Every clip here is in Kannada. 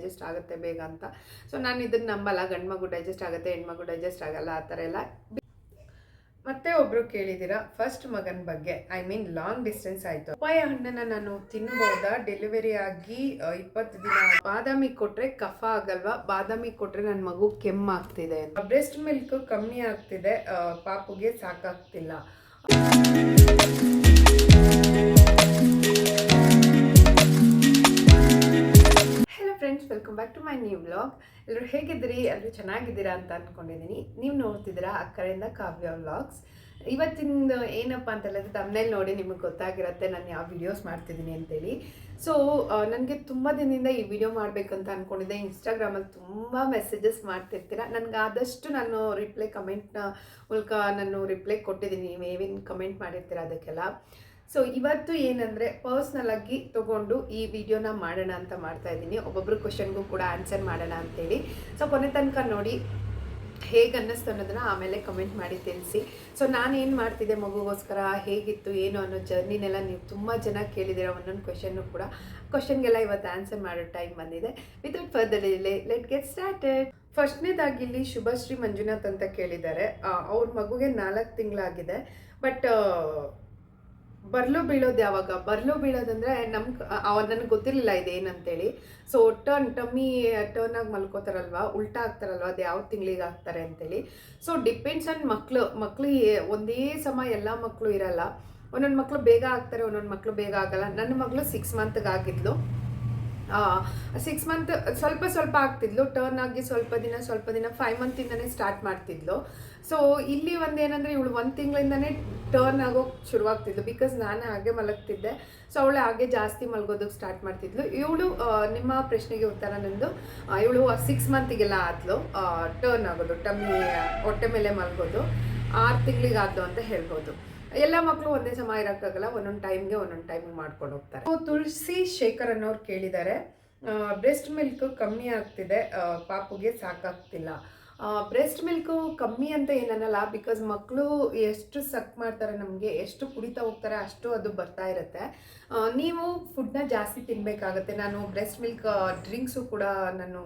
ಡೈಜೆಸ್ಟ್ ಆಗುತ್ತೆ ಬೇಗ ಅಂತ. ಸೊ ನಾನು ಇದನ್ನು ನಂಬಲ್ಲ, ಗಂಡು ಮಗು ಡೈಜೆಸ್ಟ್ ಆಗುತ್ತೆ ಹೆಣ್ಮಗು ಡೈಜೆಸ್ಟ್ ಆಗಲ್ಲ ಆ ಥರ ಎಲ್ಲ. ಮತ್ತೆ ಒಬ್ರು ಕೇಳಿದ್ದೀರಾ ಫಸ್ಟ್ ಮಗನ ಬಗ್ಗೆ, ಐ ಮೀನ್ ಲಾಂಗ್ ಡಿಸ್ಟೆನ್ಸ್ ಆಯಿತು, ಪಪ್ಪಾಯ ಹಣ್ಣನ್ನು ನಾನು ತಿನ್ಬೋದಾ ಡೆಲಿವರಿ ಆಗಿ 20 ದಿನ? ಬಾದಾಮಿ ಕೊಟ್ಟರೆ ಕಫ ಆಗಲ್ವಾ? ಬಾದಾಮಿ ಕೊಟ್ಟರೆ ನನ್ನ ಮಗು ಕೆಮ್ಮಾಗ್ತಿದೆ, ಬ್ರೆಸ್ಟ್ ಮಿಲ್ಕ್ ಕಮ್ಮಿ ಆಗ್ತಿದೆ, ಪಾಪುಗೆ ಸಾಕಾಗ್ತಿಲ್ಲ. Friends, welcome back to my new vlog. ಎಲ್ಲರೂ ಹೇಗಿದ್ದೀರಿ? ಎಲ್ಲರೂ ಚೆನ್ನಾಗಿದ್ದೀರಾ ಅಂತ ಅಂದ್ಕೊಂಡಿದ್ದೀನಿ. ನೀವು ನೋಡ್ತಿದ್ದೀರಾ ಅಕ್ಕರೆಯಿಂದ ಕಾವ್ಯ ವ್ಲಾಗ್ಸ್. ಇವತ್ತಿನ ಏನಪ್ಪ ಅಂತ ಹೇಳಿದ್ರೆ ತಮ್ಮನೇಲಿ ನೋಡಿ ನಿಮಗೆ ಗೊತ್ತಾಗಿರುತ್ತೆ ನಾನು ಯಾವ ವಿಡಿಯೋಸ್ ಮಾಡ್ತಿದ್ದೀನಿ ಅಂತೇಳಿ. ಸೊ ನನಗೆ ತುಂಬ ದಿನದಿಂದ ಈ ವಿಡಿಯೋ ಮಾಡಬೇಕಂತ ಅಂದ್ಕೊಂಡಿದ್ದೆ. ಇನ್ಸ್ಟಾಗ್ರಾಮಲ್ಲಿ ತುಂಬ ಮೆಸೇಜಸ್ ಮಾಡ್ತಿರ್ತೀರ, ನನಗೆ ಆದಷ್ಟು ನಾನು ಕಮೆಂಟ್ನ ಮೂಲಕ ನಾನು ರಿಪ್ಲೈ ಕೊಟ್ಟಿದ್ದೀನಿ. ನೀವು ಏನೇನು ಕಮೆಂಟ್ ಮಾಡಿರ್ತೀರ ಅದಕ್ಕೆಲ್ಲ. ಸೊ ಇವತ್ತು ಏನಂದರೆ ಪರ್ಸ್ನಲಾಗಿ ತೊಗೊಂಡು ಈ ವಿಡಿಯೋನ ಮಾಡೋಣ ಅಂತ ಮಾಡ್ತಾ ಇದ್ದೀನಿ. ಒಬ್ಬೊಬ್ರು ಕ್ವಶನ್ಗೂ ಕೂಡ ಆನ್ಸರ್ ಮಾಡೋಣ ಅಂತೇಳಿ. ಸೊ ಕೊನೆ ತನಕ ನೋಡಿ ಹೇಗೆ ಅನ್ನಿಸ್ತು ಅನ್ನೋದನ್ನು ಆಮೇಲೆ ಕಮೆಂಟ್ ಮಾಡಿ ತಿಳಿಸಿ. ಸೊ ನಾನು ಏನು ಮಾಡ್ತಿದ್ದೆ ಮಗುಗೋಸ್ಕರ, ಹೇಗಿತ್ತು ಏನು ಅನ್ನೋ ಜರ್ನಿನೆಲ್ಲ ನೀವು ತುಂಬ ಜನ ಕೇಳಿದ್ದೀರ ಒಂದೊಂದು ಕ್ವಶನ್ಗೆಲ್ಲ ಇವತ್ತು ಆನ್ಸರ್ ಮಾಡೋ ಟೈಮ್ ಬಂದಿದೆ. Without further delay let get started. ಫಸ್ಟ್ನೇದಾಗಿ ಇಲ್ಲಿ ಶುಭಶ್ರೀ ಮಂಜುನಾಥ್ ಅಂತ ಕೇಳಿದ್ದಾರೆ. ಅವ್ರ ಮಗುಗೆ 4 ತಿಂಗಳಾಗಿದೆ. ಬಟ್ ಬರ್ಲು ಬೀಳೋದು ಯಾವಾಗ? ಬರ್ಲು ಬೀಳೋದಂದರೆ ನನಗೆ ಗೊತ್ತಿರಲಿಲ್ಲ ಇದೇನಂತೇಳಿ. ಸೊ ಟಮ್ಮಿ ಟರ್ನ್ ಆಗಿ ಮಲ್ಕೋತಾರಲ್ವ, ಉಲ್ಟಾ ಆಗ್ತಾರಲ್ವ, ಅದು ಯಾವ ತಿಂಗಳಿಗೆ ಆಗ್ತಾರೆ ಅಂತೇಳಿ. ಸೊ ಡಿಪೆಂಡ್ಸ್ ಆನ್ ಮಕ್ಕಳಿಗೆ ಒಂದೇ ಸಮ ಎಲ್ಲ ಮಕ್ಕಳು ಇರಲ್ಲ. ಒಂದೊಂದು ಮಕ್ಕಳು ಬೇಗ ಆಗ್ತಾರೆ, ಒಂದೊಂದು ಮಕ್ಕಳು ಬೇಗ ಆಗಲ್ಲ. ನನ್ನ ಮಗಳು 6 ಮಂತ್ಗೆ ಆಗಿದ್ಲು. 6 ಮಂತ್ ಸ್ವಲ್ಪ ಆಗ್ತಿದ್ಲು, ಟರ್ನ್ ಆಗಿ ಸ್ವಲ್ಪ ದಿನ 5 ಮಂತಿಂದನೇ ಸ್ಟಾರ್ಟ್ ಮಾಡ್ತಿದ್ಲು. ಸೊ ಇಲ್ಲಿ ಒಂದೇನಂದರೆ ಇವಳು 1 ತಿಂಗಳಿಂದನೇ ಟರ್ನ್ ಆಗೋಕೆ ಶುರುವಾಗ್ತಿದ್ಲು. ಬಿಕಾಸ್ ನಾನು ಹಾಗೆ ಮಲಗ್ತಿದ್ದೆ, ಸೊ ಅವಳು ಹಾಗೆ ಜಾಸ್ತಿ ಮಲಗೋದಕ್ಕೆ ಸ್ಟಾರ್ಟ್ ಮಾಡ್ತಿದ್ಲು. ಇವಳು ನಿಮ್ಮ ಪ್ರಶ್ನೆಗೆ ಉತ್ತರ ನಂದು, ಇವಳು 6 ಮಂತಿಗೆಲ್ಲ ಆದ್ಲು ಟರ್ನ್ ಆಗೋದು, ಟಮ್ಮಿ ಹೊಟ್ಟೆ ಮೇಲೆ ಮಲಗೋದು 6 ತಿಂಗಳಿಗೆ ಆದ್ಲು ಅಂತ ಹೇಳ್ಬೋದು. ಎಲ್ಲ ಮಕ್ಕಳು ಒಂದೇ ಸಮ ಇರೋಕ್ಕಾಗಲ್ಲ, ಒಂದೊಂದು ಟೈಮ್ಗೆ ಮಾಡ್ಕೊಂಡು ಹೋಗ್ತಾರೆ. ತುಳಸಿ ಶೇಖರ್ ಅನ್ನೋರು ಕೇಳಿದ್ದಾರೆ, ಬ್ರೆಸ್ಟ್ ಮಿಲ್ಕ್ ಕಮ್ಮಿ ಆಗ್ತಿದೆ, ಪಾಪುಗೆ ಸಾಕಾಗ್ತಿಲ್ಲ. ಬ್ರೆಸ್ಟ್ ಮಿಲ್ಕು ಕಮ್ಮಿ ಅಂತ ಏನನ್ನಲ್ಲ, ಬಿಕಾಸ್ ಮಕ್ಕಳು ಎಷ್ಟು ಸಕ್ ಮಾಡ್ತಾರೆ, ನಮಗೆ ಎಷ್ಟು ಕುಡಿತಾ ಹೋಗ್ತಾರೆ ಅಷ್ಟು ಅದು ಬರ್ತಾ ಇರುತ್ತೆ. ನೀವು ಫುಡ್ನ ಜಾಸ್ತಿ ತಿನ್ನಬೇಕಾಗತ್ತೆ. ನಾನು ಬ್ರೆಸ್ಟ್ ಮಿಲ್ಕ್ ಡ್ರಿಂಕ್ಸು ಕೂಡ ನಾನು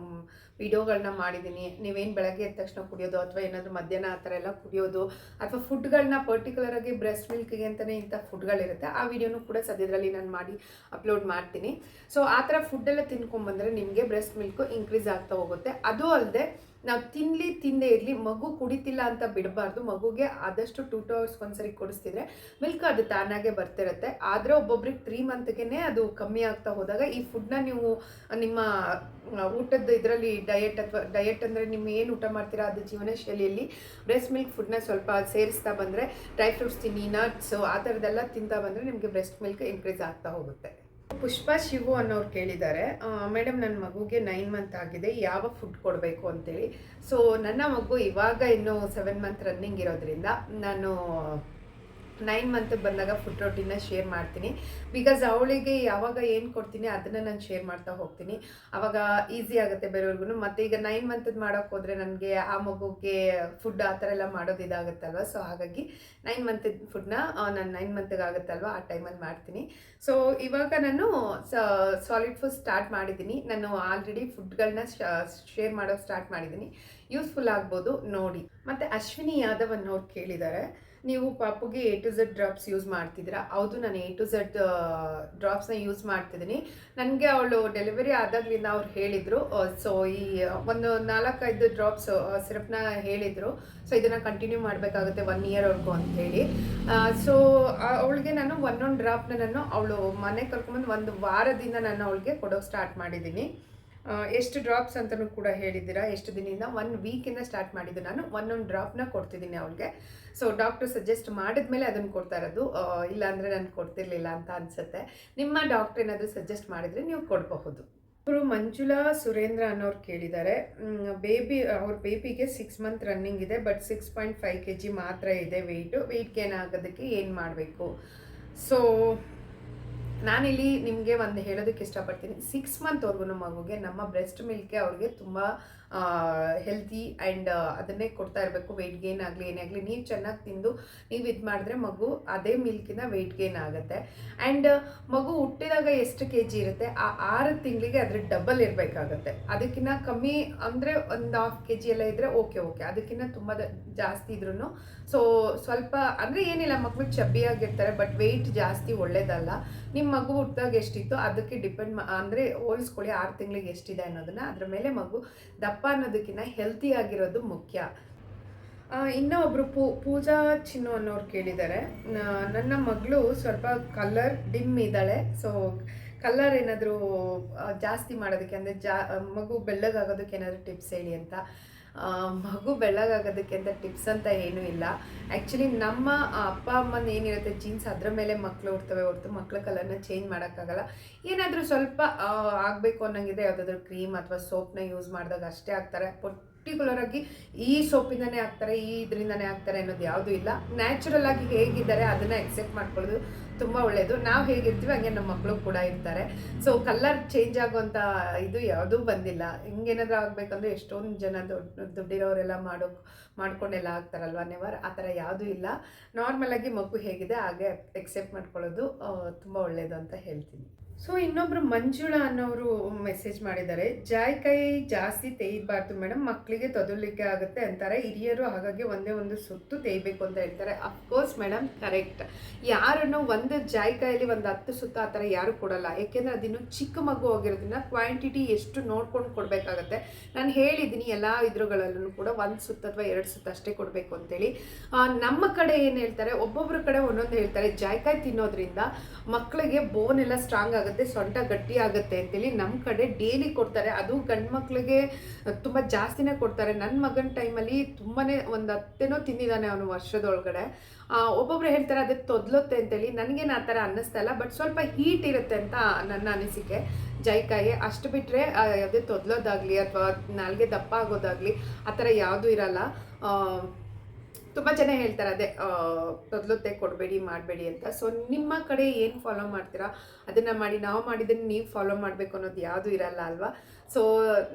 ವಿಡಿಯೋಗಳನ್ನ ಮಾಡಿದ್ದೀನಿ. ನೀವೇನು ಬೆಳಗ್ಗೆ ಎದ್ದ ತಕ್ಷಣ ಕುಡಿಯೋದು ಅಥವಾ ಏನಾದರೂ ಮಧ್ಯಾಹ್ನ ಆ ಥರ ಎಲ್ಲ ಕುಡಿಯೋದು, ಅಥವಾ ಫುಡ್ಗಳನ್ನ ಪರ್ಟಿಕ್ಯುಲರಾಗಿ ಬ್ರೆಸ್ಟ್ ಮಿಲ್ಕ್ಗೆ ಅಂತಲೇ ಇಂಥ ಫುಡ್ಗಳಿರುತ್ತೆ, ಆ ವಿಡಿಯೋನು ಕೂಡ ಸದ್ಯದಲ್ಲಿ ನಾನು ಮಾಡಿ ಅಪ್ಲೋಡ್ ಮಾಡ್ತೀನಿ. ಸೊ ಆ ಥರ ಫುಡ್ಡೆಲ್ಲ ತಿನ್ಕೊಂಬಂದರೆ ನಿಮಗೆ ಬ್ರೆಸ್ಟ್ ಮಿಲ್ಕು ಇನ್ಕ್ರೀಸ್ ಆಗ್ತಾ ಹೋಗುತ್ತೆ. ಅದು ಅಲ್ಲದೆ ನಾವು ತಿಂದೇ ಇರಲಿ, ಮಗು ಕುಡಿತಿಲ್ಲ ಅಂತ ಬಿಡಬಾರ್ದು. ಮಗುಗೆ ಆದಷ್ಟು 2 hours ಒಂದ್ಸರಿ ಕುಡಿಸ್ತಿದ್ರೆ ಮಿಲ್ಕ್ ಅದು ತಾನಾಗೆ ಬರ್ತಿರುತ್ತೆ. ಆದರೆ ಒಬ್ಬೊಬ್ರಿಗೆ 3 ಮಂತ್ಗೆ ಅದು ಕಮ್ಮಿ ಆಗ್ತಾ ಹೋದಾಗ ಈ ಫುಡ್ನ ನೀವು ನಿಮ್ಮ ಊಟದ ಇದರಲ್ಲಿ ಡಯಟ್ ಅಂದರೆ ನಿಮ್ಮ ಏನು ಊಟ ಮಾಡ್ತೀರಾ ಅದು ಜೀವನ ಶೈಲಿಯಲ್ಲಿ ಬ್ರೆಸ್ಟ್ ಮಿಲ್ಕ್ ಫುಡ್ನ ಸ್ವಲ್ಪ ಸೇರಿಸ್ತಾ ಬಂದರೆ, ಡ್ರೈ ಫ್ರೂಟ್ಸ್ ತಿನ್ನಿ, ನಟ್ಸು ಆ ಥರದ್ದೆಲ್ಲ ತಿಂತಾ ಬಂದರೆ ನಿಮಗೆ ಬ್ರೆಸ್ಟ್ ಮಿಲ್ಕ್ ಇನ್ಕ್ರೀಸ್ ಆಗ್ತಾ ಹೋಗುತ್ತೆ. ಪುಷ್ಪಾ ಶಿವು ಅನ್ನೋರು ಕೇಳಿದ್ದಾರೆ, ಮೇಡಮ್ ನನ್ನ ಮಗುಗೆ 9 ಮಂತ್ ಆಗಿದೆ, ಯಾವ ಫುಡ್ ಕೊಡಬೇಕು ಅಂತೇಳಿ. ಸೊ ನನ್ನ ಮಗು ಇವಾಗ ಇನ್ನೂ 7 ಮಂತ್ ರನ್ನಿಂಗ್ ಇರೋದ್ರಿಂದ ನಾನು 9 ಮಂತ್ಗೆ ಬಂದಾಗ ಫುಡ್ ರೊಟೀನ್ನ ಶೇರ್ ಮಾಡ್ತೀನಿ. ಬಿಕಾಸ್ ಅವಳಿಗೆ ಯಾವಾಗ ಏನು ಕೊಡ್ತೀನಿ ಅದನ್ನು ನಾನು ಶೇರ್ ಮಾಡ್ತಾ ಹೋಗ್ತೀನಿ, ಆವಾಗ ಈಸಿ ಆಗುತ್ತೆ ಬೇರೆಯವ್ರಿಗೂ. ಮತ್ತು ಈಗ 9 ಮಂತದ್ದು ಮಾಡೋಕ್ಕೆ ಹೋದರೆ ನನಗೆ ಆ ಮಗುಗೆ ಫುಡ್ ಆ ಥರ ಎಲ್ಲ ಮಾಡೋದು ಇದಾಗುತ್ತಲ್ವ. ಸೊ ಹಾಗಾಗಿ 9 ಮಂತದ ಫುಡ್ನ ನಾನು 9 ಮಂತ್ಗೆ ಆಗುತ್ತಲ್ವ ಆ ಟೈಮಲ್ಲಿ ಮಾಡ್ತೀನಿ. ಸೊ ಇವಾಗ ನಾನು ಸಾಲಿಡ್ ಫುಡ್ ಸ್ಟಾರ್ಟ್ ಮಾಡಿದ್ದೀನಿ. ನಾನು ಆಲ್ರೆಡಿ ಫುಡ್ಗಳನ್ನ ಶೇರ್ ಮಾಡೋಕ್ಕೆ ಸ್ಟಾರ್ಟ್ ಮಾಡಿದ್ದೀನಿ, ಯೂಸ್ಫುಲ್ ಆಗ್ಬೋದು ನೋಡಿ. ಮತ್ತು ಅಶ್ವಿನಿ ಯಾದವ್ ಅನ್ನೋರು ಕೇಳಿದ್ದಾರೆ, ನೀವು ಪಾಪುಗೆ A to Z drops use ಮಾಡ್ತಿದ್ದೀರಾ? ಹೌದು, ನಾನು A to Z ಡ್ರಾಪ್ಸ್ನ ಯೂಸ್ ಮಾಡ್ತಿದ್ದೀನಿ. ನನಗೆ ಅವಳು ಡೆಲಿವರಿ ಆದಾಗಲಿಂದ ಅವ್ರು ಹೇಳಿದರು. ಸೊ ಈ ಒಂದು 4-5 ಡ್ರಾಪ್ಸ್ ಸಿರಪ್ನ ಹೇಳಿದರು. ಸೊ ಇದನ್ನು ಕಂಟಿನ್ಯೂ ಮಾಡಬೇಕಾಗುತ್ತೆ 1 ಇಯರ್ವರೆಗೂ ಅಂಥೇಳಿ. ಸೊ ಅವಳಿಗೆ ನಾನು ಒಂದೊಂದು ಡ್ರಾಪ್ನ ನಾನು ಅವಳು ಮನೆಗೆ ಕರ್ಕೊಂಬಂದು 1 ವಾರದಿಂದ ನಾನು ಅವಳಿಗೆ ಕೊಡೋಕೆ ಸ್ಟಾರ್ಟ್ ಮಾಡಿದ್ದೀನಿ. ಎಷ್ಟು ಡ್ರಾಪ್ಸ್ ಅಂತಲೂ ಕೂಡ ಹೇಳಿದ್ದೀರಾ, ಎಷ್ಟು ದಿನದಿಂದ? 1 ವೀಕಿಂದ ಸ್ಟಾರ್ಟ್ ಮಾಡಿದ್ದು ನಾನು ಒಂದೊಂದು ಡ್ರಾಪ್ನ ಕೊಡ್ತಿದ್ದೀನಿ ಅವಳಿಗೆ. ಸೊ ಡಾಕ್ಟರ್ ಸಜೆಸ್ಟ್ ಮಾಡಿದ್ಮೇಲೆ ಅದನ್ನು ಕೊಡ್ತಾ ಇರೋದು, ಇಲ್ಲಾಂದರೆ ನಾನು ಕೊಡ್ತಿರ್ಲಿಲ್ಲ ಅಂತ ಅನಿಸುತ್ತೆ. ನಿಮ್ಮ ಡಾಕ್ಟರ್ ಏನಾದರೂ ಸಜೆಸ್ಟ್ ಮಾಡಿದರೆ ನೀವು ಕೊಡಬಹುದು. ಅವರು ಮಂಜುಳಾ ಸುರೇಂದ್ರ ಅನ್ನೋರು ಕೇಳಿದ್ದಾರೆ, ಅವ್ರ ಬೇಬಿಗೆ 6 ಮಂತ್ ರನ್ನಿಂಗ್ ಇದೆ, ಬಟ್ 6.5 kg ಮಾತ್ರ ಇದೆ ವೆಯ್ಟ್ ಗೇನ್ ಆಗೋದಕ್ಕೆ ಏನು ಮಾಡಬೇಕು? ಸೊ ನಾನಿಲ್ಲಿ ನಿಮಗೆ ಒಂದು ಹೇಳೋದಕ್ಕೆ ಇಷ್ಟಪಡ್ತೀನಿ, 6 ಮಂತ್ವರೆಗೂ ಮಗುಗೆ ನಮ್ಮ ಬ್ರೆಸ್ಟ್ ಮಿಲ್ಕೆ ಅವ್ರಿಗೆ ತುಂಬ ಹೆಲ್ತಿ ಆ್ಯಂಡ್ ಅದನ್ನೇ ಕೊಡ್ತಾ ಇರಬೇಕು. ವೆಯ್ಟ್ ಗೇನ್ ಆಗಲಿ ಏನೇ ಆಗಲಿ ನೀವು ಚೆನ್ನಾಗಿ ತಿಂದು ನೀವು ಇದು ಮಾಡಿದ್ರೆ ಮಗು ಅದೇ ಮಿಲ್ಕಿನ ವೆಯ್ಟ್ ಗೇನ್ ಆಗುತ್ತೆ. ಆ್ಯಂಡ್ ಮಗು ಹುಟ್ಟಿದಾಗ ಎಷ್ಟು kg ಇರುತ್ತೆ ಆ 6 ತಿಂಗಳಿಗೆ ಅದ್ರ ಡಬಲ್ ಇರಬೇಕಾಗತ್ತೆ. ಅದಕ್ಕಿಂತ ಕಮ್ಮಿ ಅಂದರೆ ಒಂದು ½ kg ಎಲ್ಲ ಇದ್ದರೆ ಓಕೆ, ಅದಕ್ಕಿಂತ ತುಂಬ ಜಾಸ್ತಿ ಇದ್ರೂ ಸೊ ಸ್ವಲ್ಪ ಅಂದರೆ ಏನಿಲ್ಲ, ಮಕ್ಕಳು ಚಬ್ಬಿಯಾಗಿರ್ತಾರೆ, ಬಟ್ ವೆಯ್ಟ್ ಜಾಸ್ತಿ ಒಳ್ಳೇದಲ್ಲ. ನಿಮ್ಮ ಮಗು ಹುಟ್ಟಿದಾಗ ಎಷ್ಟಿತ್ತು ಅದಕ್ಕೆ ಡಿಪೆಂಡ್ ಅಂದರೆ ಹೋಲಿಸ್ಕೊಳ್ಳಿ 6 ತಿಂಗಳಿಗೆ ಎಷ್ಟಿದೆ ಅನ್ನೋದನ್ನು. ಅದ್ರ ಮೇಲೆ ಮಗು ದಪ್ಪ ಅನ್ನೋದಕ್ಕಿಂತ ಹೆಲ್ತಿ ಆಗಿರೋದು ಮುಖ್ಯ. ಇನ್ನೂ ಒಬ್ಬರು ಪೂಜಾ ಚಿನ್ನು ಅನ್ನೋರು ಕೇಳಿದ್ದಾರೆ, ನನ್ನ ಮಗಳು ಸ್ವಲ್ಪ ಕಲರ್ ಡಿಮ್ ಇದ್ದಾಳೆ, ಸೊ ಕಲರ್ ಏನಾದರೂ ಜಾಸ್ತಿ ಮಾಡೋದಕ್ಕೆ ಅಂದರೆ ಮಗು ಬೆಳ್ಳಗಾಗೋದಕ್ಕೆ ಏನಾದರೂ ಟಿಪ್ಸ್ ಹೇಳಿ ಅಂತ. ಮಗು ಬೆಳ್ಳಗಾಗೋದಕ್ಕೆ ಅಂತ ಟಿಪ್ಸ್ ಅಂತ ಏನೂ ಇಲ್ಲ. ಆ್ಯಕ್ಚುಲಿ ನಮ್ಮ ಅಪ್ಪ ಅಮ್ಮನ ಏನಿರುತ್ತೆ ಜೀನ್ಸ್ ಅದ್ರ ಮೇಲೆ ಮಕ್ಕಳು ಹುಡ್ತವೆ ಹೊರತು ಮಕ್ಕಳ ಕಲರ್ನ ಚೇಂಜ್ ಮಾಡೋಕ್ಕಾಗಲ್ಲ. ಏನಾದರೂ ಸ್ವಲ್ಪ ಆಗಬೇಕು ಅನ್ನೋಂಗಿದ್ರೆ ಯಾವುದಾದ್ರೂ ಕ್ರೀಮ್ ಅಥವಾ ಸೋಪ್ನ ಯೂಸ್ ಮಾಡಿದಾಗ ಅಷ್ಟೇ ಆಗ್ತಾರೆ. ಪರ್ಟಿಕ್ಯುಲರ್ ಆಗಿ ಈ ಸೋಪಿಂದನೇ ಆಗ್ತಾರೆ, ಈ ಇದರಿಂದನೇ ಆಗ್ತಾರೆ ಅನ್ನೋದು ಯಾವುದೂ ಇಲ್ಲ. ನ್ಯಾಚುರಲ್ ಆಗಿ ಹೇಗಿದ್ದಾರೆ ಅದನ್ನು ಎಕ್ಸೆಪ್ಟ್ ಮಾಡ್ಕೊಳ್ಳೋದು ತುಂಬ ಒಳ್ಳೆಯದು. ನಾವು ಹೇಗಿರ್ತೀವಿ ಹಾಗೆ ನಮ್ಮ ಮಕ್ಕಳು ಕೂಡ ಇರ್ತಾರೆ. ಸೊ ಕಲರ್ ಚೇಂಜ್ ಆಗುವಂಥ ಇದು ಯಾವುದೂ ಬಂದಿಲ್ಲ. ಹಿಂಗೇನಾದರೂ ಆಗಬೇಕಂದ್ರೆ ಎಷ್ಟೊಂದು ಜನ ದುಡ್ಡಿರೋರೆಲ್ಲ ಮಾಡ್ಕೊಂಡೆಲ್ಲ ಆಗ್ತಾರಲ್ವ ನೆವರ್, ಆ ಥರ ಯಾವುದೂ ಇಲ್ಲ. ನಾರ್ಮಲಾಗಿ ಮಗು ಹೇಗಿದೆ ಹಾಗೆ ಎಕ್ಸೆಪ್ಟ್ ಮಾಡ್ಕೊಳ್ಳೋದು ತುಂಬ ಒಳ್ಳೆಯದು ಅಂತ ಹೇಳ್ತೀನಿ. ಸೊ ಇನ್ನೊಬ್ರು ಮಂಜುಳಾ ಅನ್ನೋರು ಮೆಸೇಜ್ ಮಾಡಿದ್ದಾರೆ, ಜಾಯಿಕಾಯಿ ಜಾಸ್ತಿ ತೇಯಬಾರ್ದು ಮೇಡಮ್, ಮಕ್ಕಳಿಗೆ ತೊದಲಿಕ್ಕೆ ಆಗುತ್ತೆ ಅಂತಾರೆ ಹಿರಿಯರು, ಹಾಗಾಗಿ ಒಂದೇ ಒಂದು ಸುತ್ತು ತೇಯಬೇಕು ಅಂತ ಹೇಳ್ತಾರೆ. Of course madam, correct. ಯಾರನ್ನು ಒಂದು ಜಾಯಿಕಾಯಲ್ಲಿ ಒಂದು 10 ಸುತ್ತು ಆ ಥರ ಯಾರು ಕೊಡಲ್ಲ, ಏಕೆಂದರೆ ಅದಿನ್ನು ಚಿಕ್ಕ ಮಗು ಹೋಗಿರೋದ್ರಿಂದ ಕ್ವಾಂಟಿಟಿ ಎಷ್ಟು ನೋಡ್ಕೊಂಡು ಕೊಡಬೇಕಾಗತ್ತೆ. ನಾನು ಹೇಳಿದ್ದೀನಿ ಎಲ್ಲ ಇದ್ರುಗಳಲ್ಲೂ ಕೂಡ 1 ಸುತ್ತು ಅಥವಾ 2 ಸುತ್ತು ಅಷ್ಟೇ ಕೊಡಬೇಕು ಅಂತೇಳಿ. ನಮ್ಮ ಕಡೆ ಏನು ಹೇಳ್ತಾರೆ, ಒಬ್ಬೊಬ್ಬರ ಕಡೆ ಒಂದೊಂದು ಹೇಳ್ತಾರೆ. ಜಾಯಿಕಾಯಿ ತಿನ್ನೋದ್ರಿಂದ ಮಕ್ಕಳಿಗೆ ಬೋನ್ ಎಲ್ಲ ಸ್ಟ್ರಾಂಗ್ ಆಗುತ್ತೆ, ಸೊಂಟ ಗಟ್ಟಿ ಆಗುತ್ತೆ ಅಂತೇಳಿ ನಮ್ಮ ಕಡೆ ಡೈಲಿ ಕೊಡ್ತಾರೆ. ಅದು ಗಂಡು ಮಕ್ಕಳಿಗೆ ತುಂಬ ಜಾಸ್ತಿನೇ ಕೊಡ್ತಾರೆ. ನನ್ನ ಮಗನ ಟೈಮಲ್ಲಿ ತುಂಬಾ ಒಂದು 10 ತಿಂದಿದ್ದಾನೆ ಅವನು ವರ್ಷದೊಳಗಡೆ. ಒಬ್ಬೊಬ್ರು ಹೇಳ್ತಾರೆ ಅದಕ್ಕೆ ತೊದಲುತ್ತೆ ಅಂತೇಳಿ, ನನಗೇನು ಆ ಥರ ಅನ್ನಿಸ್ತಾ ಇಲ್ಲ, ಬಟ್ ಸ್ವಲ್ಪ ಹೀಟ್ ಇರುತ್ತೆ ಅಂತ ನನ್ನ ಅನಿಸಿಕೆ ಜಾಯಿಕಾಯಿ. ಅಷ್ಟು ಬಿಟ್ಟರೆ ಯಾವುದೇ ತೊದಲೋದಾಗಲಿ ಅಥವಾ ನಾಲ್ಗೆ ದಪ್ಪ ಆಗೋದಾಗಲಿ ಆ ಥರ ಯಾವುದೂ ಇರಲ್ಲ. ತುಂಬ ಜನ ಹೇಳ್ತಾರೆ ಅದೇ ತೊದಲುತ್ತೆ ಕೊಡಬೇಡಿ ಮಾಡಬೇಡಿ ಅಂತ. ಸೊ ನಿಮ್ಮ ಕಡೆ ಏನು ಫಾಲೋ ಮಾಡ್ತೀರಾ ಅದನ್ನು ಮಾಡಿ, ನಾವು ಮಾಡಿದ್ದನ್ನು ನೀವು ಫಾಲೋ ಮಾಡಬೇಕು ಅನ್ನೋದು ಯಾವುದೂ ಇರಲ್ಲ ಅಲ್ವಾ. ಸೊ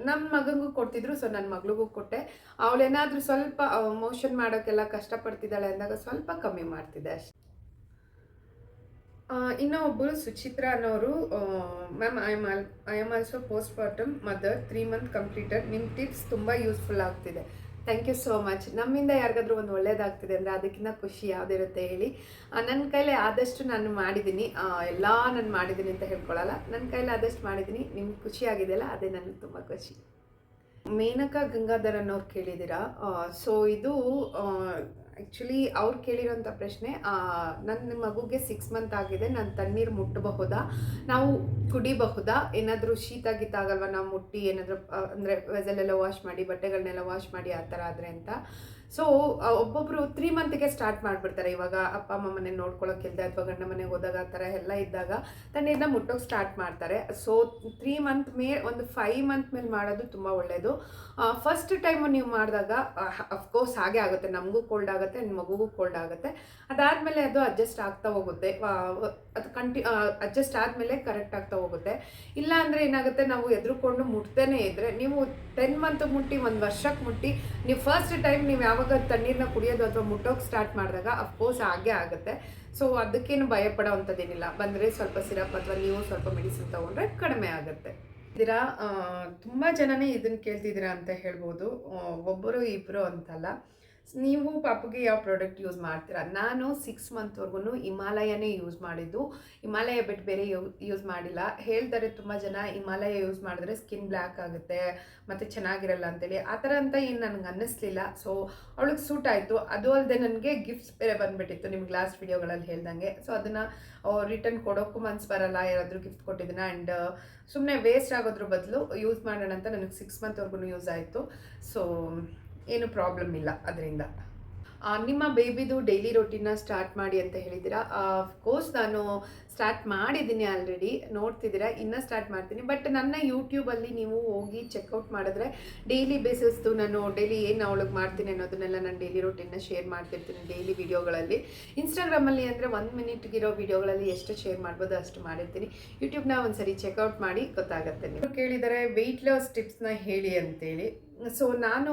ನಮ್ಮ ಮಗನಿಗೂ ಕೊಡ್ತಿದ್ರು, ಸೊ ನನ್ನ ಮಗಳಿಗೂ ಕೊಟ್ಟೆ. ಅವಳೇನಾದರೂ ಸ್ವಲ್ಪ ಮೋಷನ್ ಮಾಡೋಕ್ಕೆಲ್ಲ ಕಷ್ಟಪಡ್ತಿದ್ದಾಳೆ ಅಂದಾಗ ಸ್ವಲ್ಪ ಕಮ್ಮಿ ಮಾಡ್ತಿದ್ದೆ ಅಷ್ಟೆ. ಇನ್ನೂ ಒಬ್ಬರು ಸುಚಿತ್ರಾ ಅನ್ನೋರು, ma'am I am also postpartum mother, 3 month completed, ನಿಮ್ಮ ಟಿಪ್ಸ್ ತುಂಬ ಯೂಸ್ಫುಲ್ ಆಗ್ತಿದೆ. Thank you so much. ನಮ್ಮಿಂದ ಯಾರಿಗಾದ್ರೂ ಒಂದು ಒಳ್ಳೇದಾಗ್ತಿದೆ ಅಂದರೆ ಅದಕ್ಕಿಂತ ಖುಷಿ ಯಾವುದಿರುತ್ತೆ ಹೇಳಿ. ನನ್ನ ಕೈಲಿ ಆದಷ್ಟು ನಾನು ಮಾಡಿದ್ದೀನಿ, ಎಲ್ಲ ನಾನು ಮಾಡಿದ್ದೀನಿ ಅಂತ ಹೇಳ್ಕೊಳ್ಳಲ್ಲ, ನನ್ನ ಕೈಲಿ ಆದಷ್ಟು ಮಾಡಿದ್ದೀನಿ. ನಿಮ್ಗೆ ಖುಷಿ ಆಗಿದೆಯಲ್ಲ, ಅದೇ ನನಗೆ ತುಂಬ ಖುಷಿ. ಮೇನಕಾ ಗಂಗಾಧರ್ ಅನ್ನೋರು ಕೇಳಿದ್ದೀರಾ. ಸೊ ಇದು ಆ್ಯಕ್ಚುಲಿ ಅವ್ರು ಕೇಳಿರೋಂಥ ಪ್ರಶ್ನೆ, ನನ್ನ ಮಗುಗೆ 6 ಮಂತ್ ಆಗಿದೆ, ನಾನು ತಣ್ಣೀರು ಮುಟ್ಟಬಹುದಾ, ನಾವು ಕುಡಿಬಹುದಾ, ಏನಾದರೂ ಶೀತ ಗೀತ ಆಗಲ್ವ ನಾವು ಮುಟ್ಟಿ ಏನಾದರೂ ಅಂದರೆ ವೆಸಲೆಲ್ಲ ವಾಶ್ ಮಾಡಿ ಬಟ್ಟೆಗಳನ್ನೆಲ್ಲ ವಾಶ್ ಮಾಡಿ ಆ ಥರ ಆದರೆ ಅಂತ. ಸೊ ಒಬ್ಬೊಬ್ಬರು 3 ಮಂತಿಗೆ ಸ್ಟಾರ್ಟ್ ಮಾಡಿಬಿಡ್ತಾರೆ. ಇವಾಗ ಅಪ್ಪ ಅಮ್ಮ ಮನೆ ನೋಡ್ಕೊಳ್ಳೋಕ್ಕಿಲ್ಲದೆ ಅಥವಾ ಗಂಡ ಮನೆಗೆ ಹೋದಾಗ ಆ ಥರ ಎಲ್ಲ ಇದ್ದಾಗ ತಣ್ಣೀರನ್ನ ಮುಟ್ಟೋಕೆ ಸ್ಟಾರ್ಟ್ ಮಾಡ್ತಾರೆ. ಸೊ 3 ಮಂತ್ ಒಂದು 5 ಮಂತ್ ಮೇಲೆ ಮಾಡೋದು ತುಂಬ ಒಳ್ಳೆಯದು. ಫಸ್ಟ್ ಟೈಮು ನೀವು ಮಾಡಿದಾಗ ಅಫ್ಕೋರ್ಸ್ ಹಾಗೆ ಆಗುತ್ತೆ, ನಮಗೂ ಕೋಲ್ಡ್ ಆಗುತ್ತೆ, ನಿಮ್ಮ ಮಗುಗೂ ಕೋಲ್ಡ್ ಆಗುತ್ತೆ. ಅದಾದಮೇಲೆ ಅದು ಅಡ್ಜಸ್ಟ್ ಆಗ್ತಾ ಹೋಗುತ್ತೆ, ಅದು ಅಡ್ಜಸ್ಟ್ ಆದಮೇಲೆ ಕರೆಕ್ಟ್ ಆಗ್ತಾ ಹೋಗುತ್ತೆ. ಇಲ್ಲ ಅಂದರೆ ಏನಾಗುತ್ತೆ, ನಾವು ಎದುರುಕೊಂಡು ಮುಟ್ತೇನೆ ಇದ್ದರೆ ನೀವು 10 ಮಂತ್ ಮುಟ್ಟಿ 1 ವರ್ಷಕ್ಕೆ ಮುಟ್ಟಿ ನೀವು ಫಸ್ಟ್ ಟೈಮ್ ನೀವು ಯಾವಾಗ ತಣ್ಣೀರನ್ನ ಕುಡಿಯೋದು ಅಥವಾ ಮುಟ್ಟೋಕೆ ಸ್ಟಾರ್ಟ್ ಮಾಡಿದಾಗ ಅಫ್ಕೋರ್ಸ್ ಹಾಗೆ ಆಗುತ್ತೆ. ಸೊ ಅದಕ್ಕೇನು ಭಯಪಡೋ ಅಂಥದ್ದೇನಿಲ್ಲ. ಬಂದರೆ ಸ್ವಲ್ಪ ಸಿರಪ್ ಅಥವಾ ನೀವು ಸ್ವಲ್ಪ ಮೆಡಿಸಿನ್ ತೊಗೊಂಡ್ರೆ ಕಡಿಮೆ ಆಗುತ್ತೆ. ಇದೀರಾ ತುಂಬ ಜನನೇ ಇದನ್ನು ಕೇಳ್ತಿದ್ದೀರಾ ಅಂತ ಹೇಳ್ಬೋದು, ಒಬ್ಬರು ಇಬ್ಬರು ಅಂತಲ್ಲ. ನೀವು ಪಾಪುಗೆ ಯಾವ ಪ್ರಾಡಕ್ಟ್ ಯೂಸ್ ಮಾಡ್ತೀರಾ? ನಾನು 6 ಮಂತ್ವರೆಗೂ ಹಿಮಾಲಯನೇ ಯೂಸ್ ಮಾಡಿದ್ದು, ಹಿಮಾಲಯ ಬಿಟ್ಟು ಬೇರೆ ಯೂಸ್ ಮಾಡಿಲ್ಲ. ಹೇಳ್ತಾರೆ ತುಂಬ ಜನ ಹಿಮಾಲಯ ಯೂಸ್ ಮಾಡಿದ್ರೆ ಸ್ಕಿನ್ ಬ್ಲ್ಯಾಕ್ ಆಗುತ್ತೆ ಮತ್ತು ಚೆನ್ನಾಗಿರಲ್ಲ ಅಂತೇಳಿ. ಆ ಥರ ಅಂತ ಏನು ನನಗೆ ಅನ್ನಿಸ್ಲಿಲ್ಲ. ಸೊ ಅವಳಿಗೆ ಸೂಟ್ ಆಯಿತು. ಅದು ಅಲ್ಲದೆ ನನಗೆ ಗಿಫ್ಟ್ಸ್ ಬೇರೆ ಬಂದುಬಿಟ್ಟಿತ್ತು, ನಿಮ್ಗೆ ಲಾಸ್ಟ್ ವಿಡಿಯೋಗಳಲ್ಲಿ ಹೇಳ್ದಂಗೆ. ಸೊ ಅದನ್ನು ರಿಟರ್ನ್ ಕೊಡೋಕ್ಕೂ ಮನ್ಸು ಬರಲ್ಲ, ಯಾರಾದರೂ ಗಿಫ್ಟ್ ಕೊಟ್ಟಿದ್ದೀನ. ಆ್ಯಂಡ್ ಸುಮ್ಮನೆ ವೇಸ್ಟ್ ಆಗೋದ್ರ ಬದಲು ಯೂಸ್ ಮಾಡೋಣ ಅಂತ ನನಗೆ 6 ಮಂತ್ವರೆಗೂ ಯೂಸ್ ಆಯಿತು. ಸೊ ಏನು ಪ್ರಾಬ್ಲಮ್ ಇಲ್ಲ ಅದರಿಂದ. ನಿಮ್ಮ ಬೇಬಿದು ಡೈಲಿ ರೊಟೀನ್ನ ಸ್ಟಾರ್ಟ್ ಮಾಡಿ ಅಂತ ಹೇಳಿದ್ದೀರಾ. ಅಫ್ಕೋರ್ಸ್ ನಾನು ಸ್ಟಾರ್ಟ್ ಮಾಡಿದ್ದೀನಿ ಆಲ್ರೆಡಿ, ನೋಡ್ತಿದ್ದೀರಾ, ಇನ್ನೂ ಸ್ಟಾರ್ಟ್ ಮಾಡ್ತೀನಿ. ಬಟ್ ನನ್ನ ಯೂಟ್ಯೂಬಲ್ಲಿ ನೀವು ಹೋಗಿ ಚೆಕ್ಔಟ್ ಮಾಡಿದ್ರೆ ಡೈಲಿ ಬೇಸಿಸ್ದು ನಾನು ಡೈಲಿ ಏನು ಅವಳಿಗೆ ಮಾಡ್ತೀನಿ ಅನ್ನೋದನ್ನೆಲ್ಲ ನಾನು ಡೈಲಿ ರೊಟೀನ್ನ ಶೇರ್ ಮಾಡ್ತಿರ್ತೀನಿ ಡೈಲಿ ವೀಡಿಯೋಗಳಲ್ಲಿ. ಇನ್ಸ್ಟಾಗ್ರಾಮಲ್ಲಿ ಅಂದರೆ 1 ಮಿನಿಟ್ಗಿರೋ ವೀಡಿಯೋಗಳಲ್ಲಿ ಎಷ್ಟು ಶೇರ್ ಮಾಡ್ಬೋದು ಅಷ್ಟು ಮಾಡಿರ್ತೀನಿ. ಯೂಟ್ಯೂಬ್ನ ಒಂದ್ಸರಿ ಚೆಕ್ಔಟ್ ಮಾಡಿ ಗೊತ್ತಾಗುತ್ತೆ. ನೀವು ಕೇಳಿದರೆ ವೆಯ್ಟ್ ಲಾಸ್ ಟಿಪ್ಸ್ನ ಹೇಳಿ ಅಂತೇಳಿ. ಸೊ ನಾನು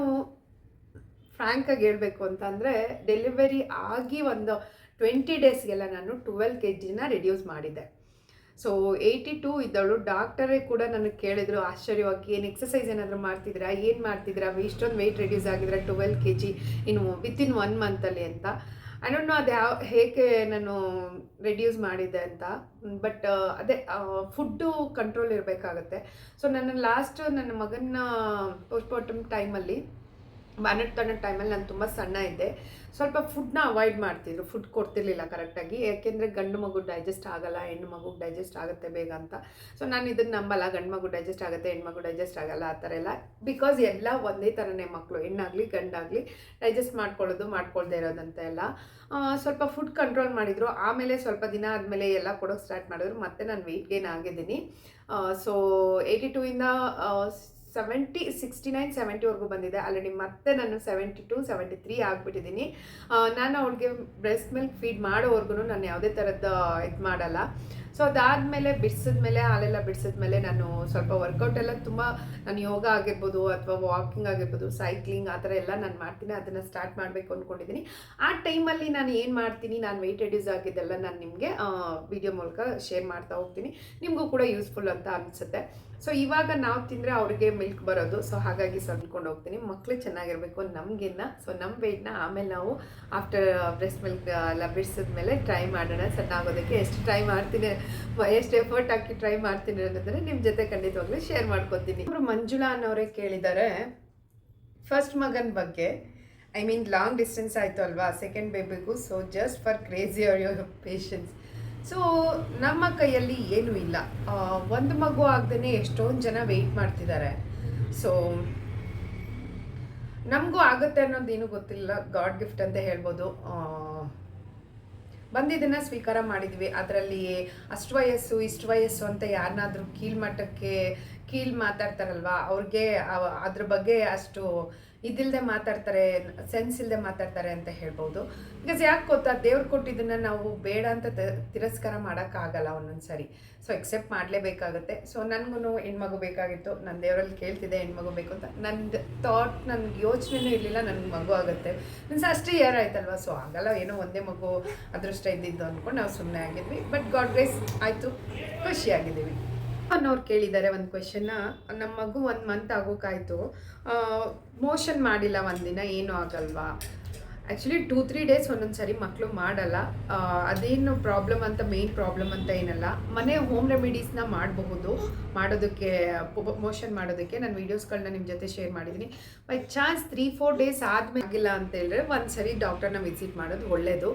ಫ್ರ್ಯಾಂಕಾಗಿ ಹೇಳಬೇಕು ಅಂತಂದರೆ ಡೆಲಿವರಿ ಆಗಿ ಒಂದು 20 ಡೇಸ್ಗೆಲ್ಲ ನಾನು 12 kg ರಿಡ್ಯೂಸ್ ಮಾಡಿದ್ದೆ. ಸೊ 82 ಇದ್ದವಳು. ಡಾಕ್ಟರೇ ಕೂಡ ನನಗೆ ಕೇಳಿದ್ರು ಆಶ್ಚರ್ಯವಾಗಿ, ಏನು ಎಕ್ಸಸೈಸ್ ಏನಾದರೂ ಮಾಡ್ತಿದ್ದೀರಾ, ಏನು ಮಾಡ್ತಿದ್ದೀರಾ, ಇಷ್ಟೊಂದು ವೆಯ್ಟ್ ರಿಡ್ಯೂಸ್ ಆಗಿದ್ರೆ 12 kg ವಿತಿನ್ 1 ಮಂತಲ್ಲಿ ಅಂತ. ಐ ಡೋಂಟ್ ನೋ ಅದು ಹೇಗೆ ನಾನು ರಿಡ್ಯೂಸ್ ಮಾಡಿದ್ದೆ ಅಂತ. ಬಟ್ ಅದೇ ಫುಡ್ಡು ಕಂಟ್ರೋಲ್ ಇರಬೇಕಾಗತ್ತೆ. ಸೊ ನನ್ನ ಮಗನ ಪೋಸ್ಟ್ಮಾರ್ಟಮ್ ಟೈಮಲ್ಲಿ ಬಾಣಂತನ ಟೈಮಲ್ಲಿ ನಾನು ತುಂಬ ಸಣ್ಣ ಇದ್ದೆ. ಸ್ವಲ್ಪ ಫುಡ್ನ ಅವಾಯ್ಡ್ ಮಾಡ್ತಿದ್ರು, ಫುಡ್ ಕೊಡ್ತಿರ್ಲಿಲ್ಲ ಕರೆಕ್ಟಾಗಿ. ಯಾಕೆಂದರೆ ಗಂಡು ಮಗು ಡೈಜೆಸ್ಟ್ ಆಗಲ್ಲ, ಹೆಣ್ಣು ಮಗು ಡೈಜೆಸ್ಟ್ ಆಗುತ್ತೆ ಬೇಗ ಅಂತ. ಸೊ ನಾನು ಇದನ್ನು ನಂಬಲ್ಲ, ಗಂಡು ಮಗು ಡೈಜೆಸ್ಟ್ ಆಗುತ್ತೆ, ಹೆಣ್ಮಗು ಡೈಜೆಸ್ಟ್ ಆಗಲ್ಲ ಆ ಥರ ಎಲ್ಲ. ಬಿಕಾಸ್ ಎಲ್ಲ ಒಂದೇ ಥರನೇ ಮಕ್ಕಳು, ಹೆಣ್ಣಾಗಲಿ ಗಂಡಾಗಲಿ ಡೈಜೆಸ್ಟ್ ಮಾಡ್ಕೊಳ್ದೇ ಇರೋದಂತ ಎಲ್ಲ. ಸ್ವಲ್ಪ ಫುಡ್ ಕಂಟ್ರೋಲ್ ಮಾಡಿದರು. ಆಮೇಲೆ ಸ್ವಲ್ಪ ದಿನ ಆದಮೇಲೆ ಎಲ್ಲ ಕೊಡೋಕ್ಕೆ ಸ್ಟಾರ್ಟ್ ಮಾಡಿದ್ರು. ಮತ್ತೆ ನಾನು ವೆಯ್ಟ್ ಗೇನ್ ಆಗಿದ್ದೀನಿ. ಸೊ 82 ಇಂದ 69, 70ವರೆಗೂ ಬಂದಿದೆ ಆಲ್ರೆಡಿ. ಮತ್ತೆ ನಾನು 72, 73 ಆಗಿಬಿಟ್ಟಿದ್ದೀನಿ. ನಾನು ಅವ್ಳಿಗೆ ಬ್ರೆಸ್ಟ್ ಮಿಲ್ಕ್ ಫೀಡ್ ಮಾಡೋವರೆಗೂ ನಾನು ಯಾವುದೇ ಥರದ್ದು ಇದು ಮಾಡಲ್ಲ. ಸೊ ಅದಾದಮೇಲೆ ಬಿಡಿಸಿದ್ಮೇಲೆ, ಹಾಲೆಲ್ಲ ಬಿಡಿಸಿದ್ಮೇಲೆ ನಾನು ಸ್ವಲ್ಪ ವರ್ಕೌಟ್ ಎಲ್ಲ ತುಂಬ, ನಾನು ಯೋಗ ಆಗಿರ್ಬೋದು ಅಥವಾ ವಾಕಿಂಗ್ ಆಗಿರ್ಬೋದು, ಸೈಕ್ಲಿಂಗ್ ಆ ಥರ ಎಲ್ಲ ನಾನು ಮಾಡ್ತೀನಿ. ಅದನ್ನು ಸ್ಟಾರ್ಟ್ ಮಾಡಬೇಕು ಅಂದ್ಕೊಂಡಿದ್ದೀನಿ. ಆ ಟೈಮಲ್ಲಿ ನಾನು ಏನು ಮಾಡ್ತೀನಿ, ನಾನು ವೆಯ್ಟ್ ರಿಡ್ಯೂಸ್ ಆಗಿದ್ದೆಲ್ಲ ನಾನು ನಿಮಗೆ ವಿಡಿಯೋ ಮೂಲಕ ಶೇರ್ ಮಾಡ್ತಾ ಹೋಗ್ತೀನಿ. ನಿಮಗೂ ಕೂಡ ಯೂಸ್ಫುಲ್ ಅಂತ ಅನಿಸುತ್ತೆ. ಸೊ ಇವಾಗ ನಾವು ತಿಂದರೆ ಅವ್ರಿಗೆ ಮಿಲ್ಕ್ ಬರೋದು. ಸೊ ಹಾಗಾಗಿ ಸದ್ಕೊಂಡು ಹೋಗ್ತೀನಿ. ಮಕ್ಕಳು ಚೆನ್ನಾಗಿರಬೇಕು ನಮಗಿನ್ನ. ಸೊ ನಮ್ಮ ವೆಯ್ಟ್ನ ಆಮೇಲೆ ನಾವು ಆಫ್ಟರ್ ಬ್ರೆಸ್ಟ್ ಮಿಲ್ಕ್ ಎಲ್ಲ ಬಿಡಿಸಿದ್ಮೇಲೆ ಟ್ರೈ ಮಾಡೋಣ ಚೆನ್ನಾಗೋದಕ್ಕೆ. ಎಷ್ಟು ಟ್ರೈ ಮಾಡ್ತೀನಿ, ಎಷ್ಟು ಎಫರ್ಟ್ ಹಾಕಿ ಟ್ರೈ ಮಾಡ್ತೀನಿ ಅನ್ನೋದನ್ನು ನಿಮ್ಮ ಜೊತೆ ಖಂಡಿತವಾಗ್ಲೂ ಶೇರ್ ಮಾಡ್ಕೊತೀನಿ. ಅವರು ಮಂಜುಳಾ ಅನ್ನೋರೇ ಕೇಳಿದ್ದಾರೆ ಫಸ್ಟ್ ಮಗನ ಬಗ್ಗೆ. ಐ ಮೀನ್ ಲಾಂಗ್ ಡಿಸ್ಟೆನ್ಸ್ ಆಯಿತು ಅಲ್ವಾ ಸೆಕೆಂಡ್ ಬೇಬಿಗೂ. So just for crazy are your patience. So ನಮ್ಮ ಕೈಯಲ್ಲಿ ಏನೂ ಇಲ್ಲ. ಒಂದು ಮಗು ಆಗದೇ ಎಷ್ಟೊಂದು ಜನ ವೆಯ್ಟ್ ಮಾಡ್ತಿದ್ದಾರೆ. ಸೊ ನಮಗೂ ಆಗುತ್ತೆ ಅನ್ನೋದೇನು ಗೊತ್ತಿಲ್ಲ, ಗಾಡ್ ಗಿಫ್ಟ್ ಅಂತ ಹೇಳ್ಬೋದು. ಬಂದಿದ್ದನ್ನು ಸ್ವೀಕಾರ ಮಾಡಿದ್ವಿ. ಅದರಲ್ಲಿ ಅಷ್ಟು ವಯಸ್ಸು ಇಷ್ಟು ವಯಸ್ಸು ಅಂತ ಯಾರನ್ನಾದ್ರೂ ಕೀಳು ಮಾತಾಡ್ತಾರಲ್ವ, ಅವ್ರಿಗೆ ಅದ್ರ ಬಗ್ಗೆ ಅಷ್ಟು ಇದಿಲ್ಲದೆ ಮಾತಾಡ್ತಾರೆ, ಸೆನ್ಸ್ ಇಲ್ಲದೆ ಮಾತಾಡ್ತಾರೆ ಅಂತ ಹೇಳ್ಬೋದು. ಬಿಕಾಸ್ ಯಾಕೆ ಗೊತ್ತಾ, ದೇವ್ರು ಕೊಟ್ಟಿದ್ದನ್ನು ನಾವು ಬೇಡ ಅಂತ ತಿರಸ್ಕಾರ ಮಾಡೋಕ್ಕಾಗಲ್ಲ ಒಂದೊಂದು ಸರಿ. So accept ಮಾಡಲೇಬೇಕಾಗುತ್ತೆ. ಸೊ ನನಗೂ ಹೆಣ್ಮಗು ಬೇಕಾಗಿತ್ತು. ನಾನು ದೇವರಲ್ಲಿ ಕೇಳ್ತಿದ್ದೆ ಹೆಣ್ಮಗು ಬೇಕು ಅಂತ. ನನಗೆ ಯೋಚನೆನೂ ಇರಲಿಲ್ಲ ನನಗೆ ಮಗು ಆಗುತ್ತೆ ಮೀನ್ಸ್ ಅಷ್ಟೇ ಇಯರ್ ಆಯ್ತಲ್ವ. ಸೊ ಆಗಲ್ಲ, ಏನೋ ಒಂದೇ ಮಗು ಅದೃಷ್ಟ ಇದ್ದಿದ್ದು ಅಂದ್ಕೊಂಡು ನಾವು ಸುಮ್ಮನೆ ಆಗಿದ್ವಿ. ಬಟ್ ಗಾಡ್ ಗ್ರೇಸ್ ಆಯಿತು, ಖುಷಿಯಾಗಿದ್ದೀವಿ. ಅನ್ನೋರು ಕೇಳಿದ್ದಾರೆ ಒಂದು ಕ್ವೆಶನ್ನ. ನಮ್ಮ ಮಗು 1 ಮಂತ್ ಆಗೋಕ್ಕಾಯ್ತು, ಮೋಷನ್ ಮಾಡಿಲ್ಲ ಒಂದಿನ, ಏನೂ ಆಗಲ್ವಾ? ಆ್ಯಕ್ಚುಲಿ 2-3 ಡೇಸ್ ಒಂದೊಂದು ಸರಿ ಮಕ್ಕಳು ಮಾಡಲ್ಲ. ಅದೇನು ಪ್ರಾಬ್ಲಮ್ ಅಂತ, ಮೇನ್ ಪ್ರಾಬ್ಲಮ್ ಅಂತ ಏನಲ್ಲ. ಮನೆ ಹೋಮ್ ರೆಮಿಡೀಸ್ನ ಮಾಡೋದಕ್ಕೆ ಮೋಷನ್ ಮಾಡೋದಕ್ಕೆ ನಾನು ವೀಡಿಯೋಸ್ಗಳನ್ನ ನಿಮ್ಮ ಜೊತೆ ಶೇರ್ ಮಾಡಿದ್ದೀನಿ. ಬೈ ಚಾನ್ಸ್ 3-4 ಡೇಸ್ ಆದಮೇಲೆ ಆಗಿಲ್ಲ ಅಂತ ಹೇಳಿದ್ರೆ ಒಂದು ಸರಿ ಡಾಕ್ಟರ್ನ ವಿಸಿಟ್ ಮಾಡೋದು ಒಳ್ಳೆಯದು.